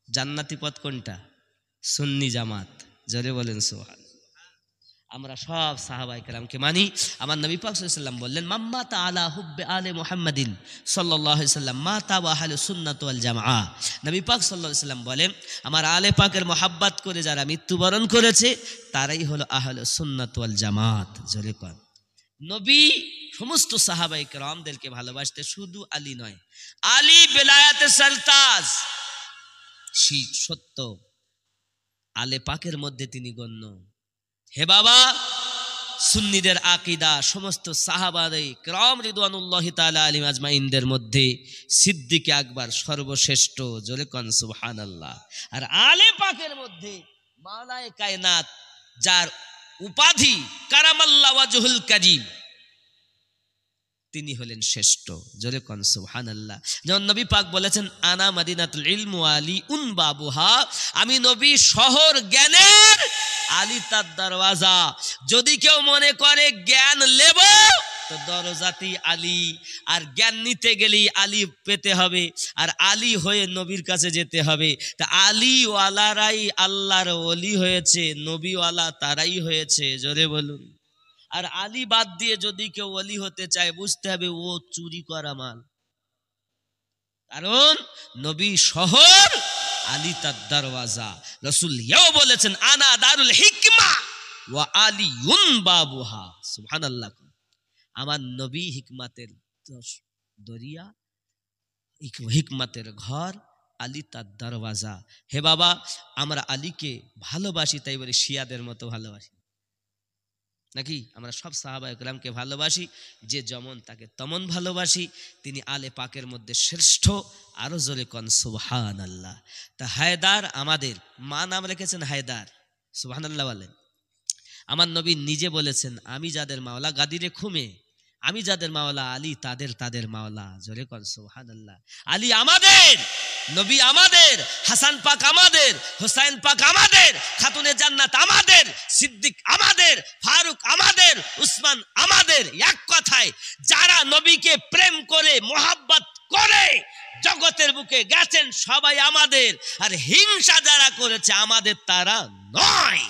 জান্নাতি পথ কোনটা? সুন্নি জামাত। জোরে বলেন সুবহান। আমরা সব সাহাবায়ে কেরামকে মানি। আমার নবী পাক সাল্লাল্লাহু আলাইহি ওয়াসাল্লাম বললেন, মাম্মাতা আলা হুব্বে আলে মুহাম্মাদিন সাল্লাল্লাহু আলাইহি ওয়াসাল্লাম মাতা ওয়া আহলুস সুন্নাত ওয়াল জামাআ। নবী পাক সাল্লাল্লাহু আলাইহি ওয়াসাল্লাম বলেন, আমার আলে পাকের মহব্বত করে যারা মৃত্যুবরণ করেছে, তারাই হলো আহলুস সুন্নাত ওয়াল জামাত। জোরে কোন। নবী সমস্ত সাহাবায়ে কেরামদেরকে ভালোবাসতে, শুধু আলী নয়। আলী বেলায়েতে সালতাজ, সত্য আলে পাকের মধ্যে তিনি গণ্য। হে বাবা, সুন্নিদের আকীদা, সমস্ত সাহাবায়ে কেরাম রিদওয়ানুল্লাহি তাআলা আলাইহিম আজমাইনদের মধ্যে সিদ্দিক আকবর সর্বশ্রেষ্ঠ। জোরে কোন সুবহানাল্লাহ। আর আলে পাকের মধ্যে মাওলায়ে কায়নাত, যার উপাধি কারামাল্লাহু ওয়াজহুল কারীম, তিনি হলেন শ্রেষ্ঠ। জোরে কোন সুবহানাল্লাহ। যেমন নবী পাক বলেছেন, আনা মাদিনাতুল ইলম ওয়া আলী উন বাবুহা, আমি নবী শহর জ্ঞানের, আলী তার দরওয়াজা। যদি কেউ মনে করে জ্ঞান নেব, তো দরজাতি আলী, আর জ্ঞান নিতে গেলেই আলী পেতে হবে, আর আলী হয়ে নবীর কাছে যেতে হবে। তা আলী ওয়ালারাই আল্লাহর ওলি হয়েছে, নবী ওয়ালা তারাই হয়েছে। জোরে বলুন। আর আলী বাদ দিয়ে যদি কেউ ওলি হতে চায়, বুঝতে হবে ও চুরি করা মাল। কারণ নবী শহর, আলী তার দরওয়াজা। রাসূল এও বলেছেন, আনা দারুল হিকমা ওয়া আলীউন বাবুহা। সুবহানাল্লাহ। আমার নবী হিকমাতের দরিয়া, হিকমাতের ঘর, আলী তার দরওয়াজা। হে বাবা, আমরা আলীকে ভালোবাসি, তাই বলি শিয়াদের মতো ভালোবাসি নাকি? আমরা সব সাহাবায়ে কেরামকে ভালোবাসি, যে যেমন তাকে তেমন ভালোবাসি। তিনি আলে পাকের মধ্যে শ্রেষ্ঠ। আরো জোরে কোন সুবহানাল্লাহ। তা হায়দার আমাদের মা নাম রেখেছেন হায়দার। সুবহানাল্লাহ বলেন। আমার নবী নিজে বলেছেন, আমি যাদের মাওলা গাদিরে খুমে, আমি যাদের মাওলা আলী তাদের মাওলা। জোরে কোন সুবহানাল্লাহ। আলী আমাদের, নবী আমাদের, হাসান পাক আমাদের, হুসাইন পাক আমাদের, খাতুনে জান্নাত আমাদের, সিদ্দিক আমাদের, ফারুক আমাদের, উসমান আমাদের। এক কথায় যারা নবীকে প্রেম করে, মোহাব্বত করে জগতের বুকে গেছেন, সবাই আমাদের। আর হিংসা যারা করেছে আমাদের, তারা নয়।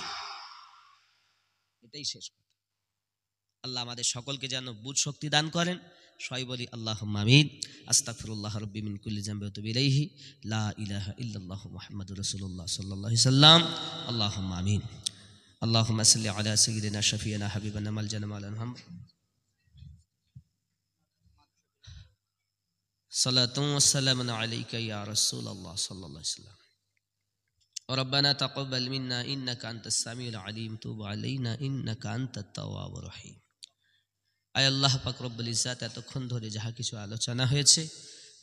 এটাই শেষ কথা। আল্লাহ আমাদের সকলকে যেন বুঝ শক্তি দান করেন। সবাই বলি আল্লাহুম্মা আমিন। আস্তাগফিরুল্লাহ রাব্বি মিন কুল্লি যামবি ওয়া আতুবু ইলাইহি, লা ইলাহা ইল্লাল্লাহু মুহাম্মাদুর রাসূলুল্লাহ সাল্লাল্লাহু আলাইহি সাল্লাম। আল্লাহুম্মা আমিন। আল্লাহুম্মা সাল্লি আলা সাইয়্যিদিনা শাফিঈনা হাবিবানা মালজানা মাওলানা মুহাম্মদ। সালাতু ওয়া সালামু আলাইকা ইয়া রাসূলুল্লাহ সাল্লাল্লাহু আলাইহি সাল্লাম। ربنا تقبل منا إنك أنت السميع العليم تب علينا إنك أنت التواب الرحيم। আয় আল্লাহ পাক রব্বুল ইজ্জাত, এতক্ষণ ধরে যাহা কিছু আলোচনা হয়েছে,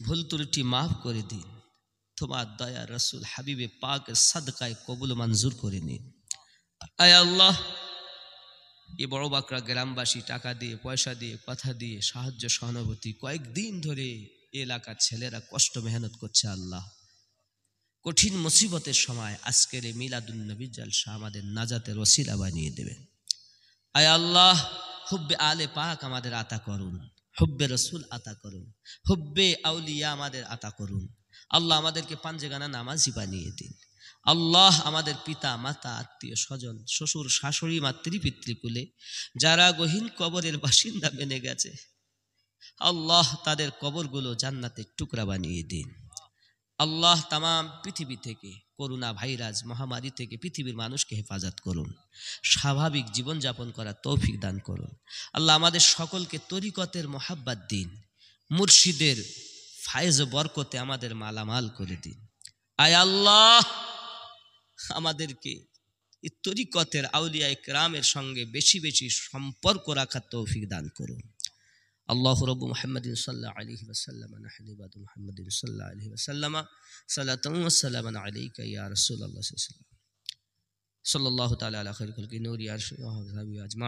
ভুল ত্রুটি মাফ করে দিন। তোমার দয়া রাসূল হাবিবে পাক সাদকায় কবুল মঞ্জুর করে নিন। আয় আল্লাহ, এই বড় বাকরা গ্রামবাসী টাকা দিয়ে, পয়সা দিয়ে, কথা দিয়ে, সাহায্য সহানুভূতি, কয়েকদিন ধরে এলাকার ছেলেরা কষ্ট মেহনত করছে। আল্লাহ কঠিন মুসিবতের সময় আজকের এই মিলাদুন নবী জলসা আমাদের নাজাতের ওসিলা বানিয়ে দেবেন। আয় আল্লাহ, হুব্বে আলে পাক আমাদের আতা করুন, হুব্বে রসুল আতা করুন, হুব্বে আউলিয়া আমাদের আতা করুন। আল্লাহ আমাদেরকে পাঞ্জেগানা নামাজি বানিয়ে দিন। আল্লাহ আমাদের পিতা মাতা আত্মীয় স্বজন শ্বশুর শাশুড়ি মাতৃ পিতৃকুলে যারা গহীন কবরের বাসিন্দা মেনে গেছে, আল্লাহ তাদের কবরগুলো জান্নাতের টুকরা বানিয়ে দিন। আল্লাহ তামাম পৃথিবী থেকে করোনা ভাইরাস মহামারী থেকে পৃথিবীর মানুষকে হেফাজত করুন, স্বাভাবিক জীবনযাপন করার তৌফিক দান করুন। আল্লাহ আমাদের সকলকে তরিকতের মোহাব্বত দিন, মুর্শিদের ফায়েজ ও বরকতে আমাদের মালামাল করে দিন। আয় আল্লাহ, আমাদেরকে এই তরিকতের আউলিয়া ইকরামের সঙ্গে বেশি বেশি সম্পর্ক রাখার তৌফিক দান করুন। আল্লাহ রব্বু মুহাম্মাদিন সাল্লাল্লাহু আলাইহি ওয়াসাল্লাম নাহনু ইবাদু মুহাম্মাদিন সাল্লাল্লাহু আলাইহি ওয়াসাল্লাম সালাতান ওয়া সালামান আলাইকা ইয়া রাসূলুল্লাহ সাল্লাল্লাহু তাআলা আলা খায়রিল খালকি নূরি আরশি ওয়া সাহবিহি আজমাইন।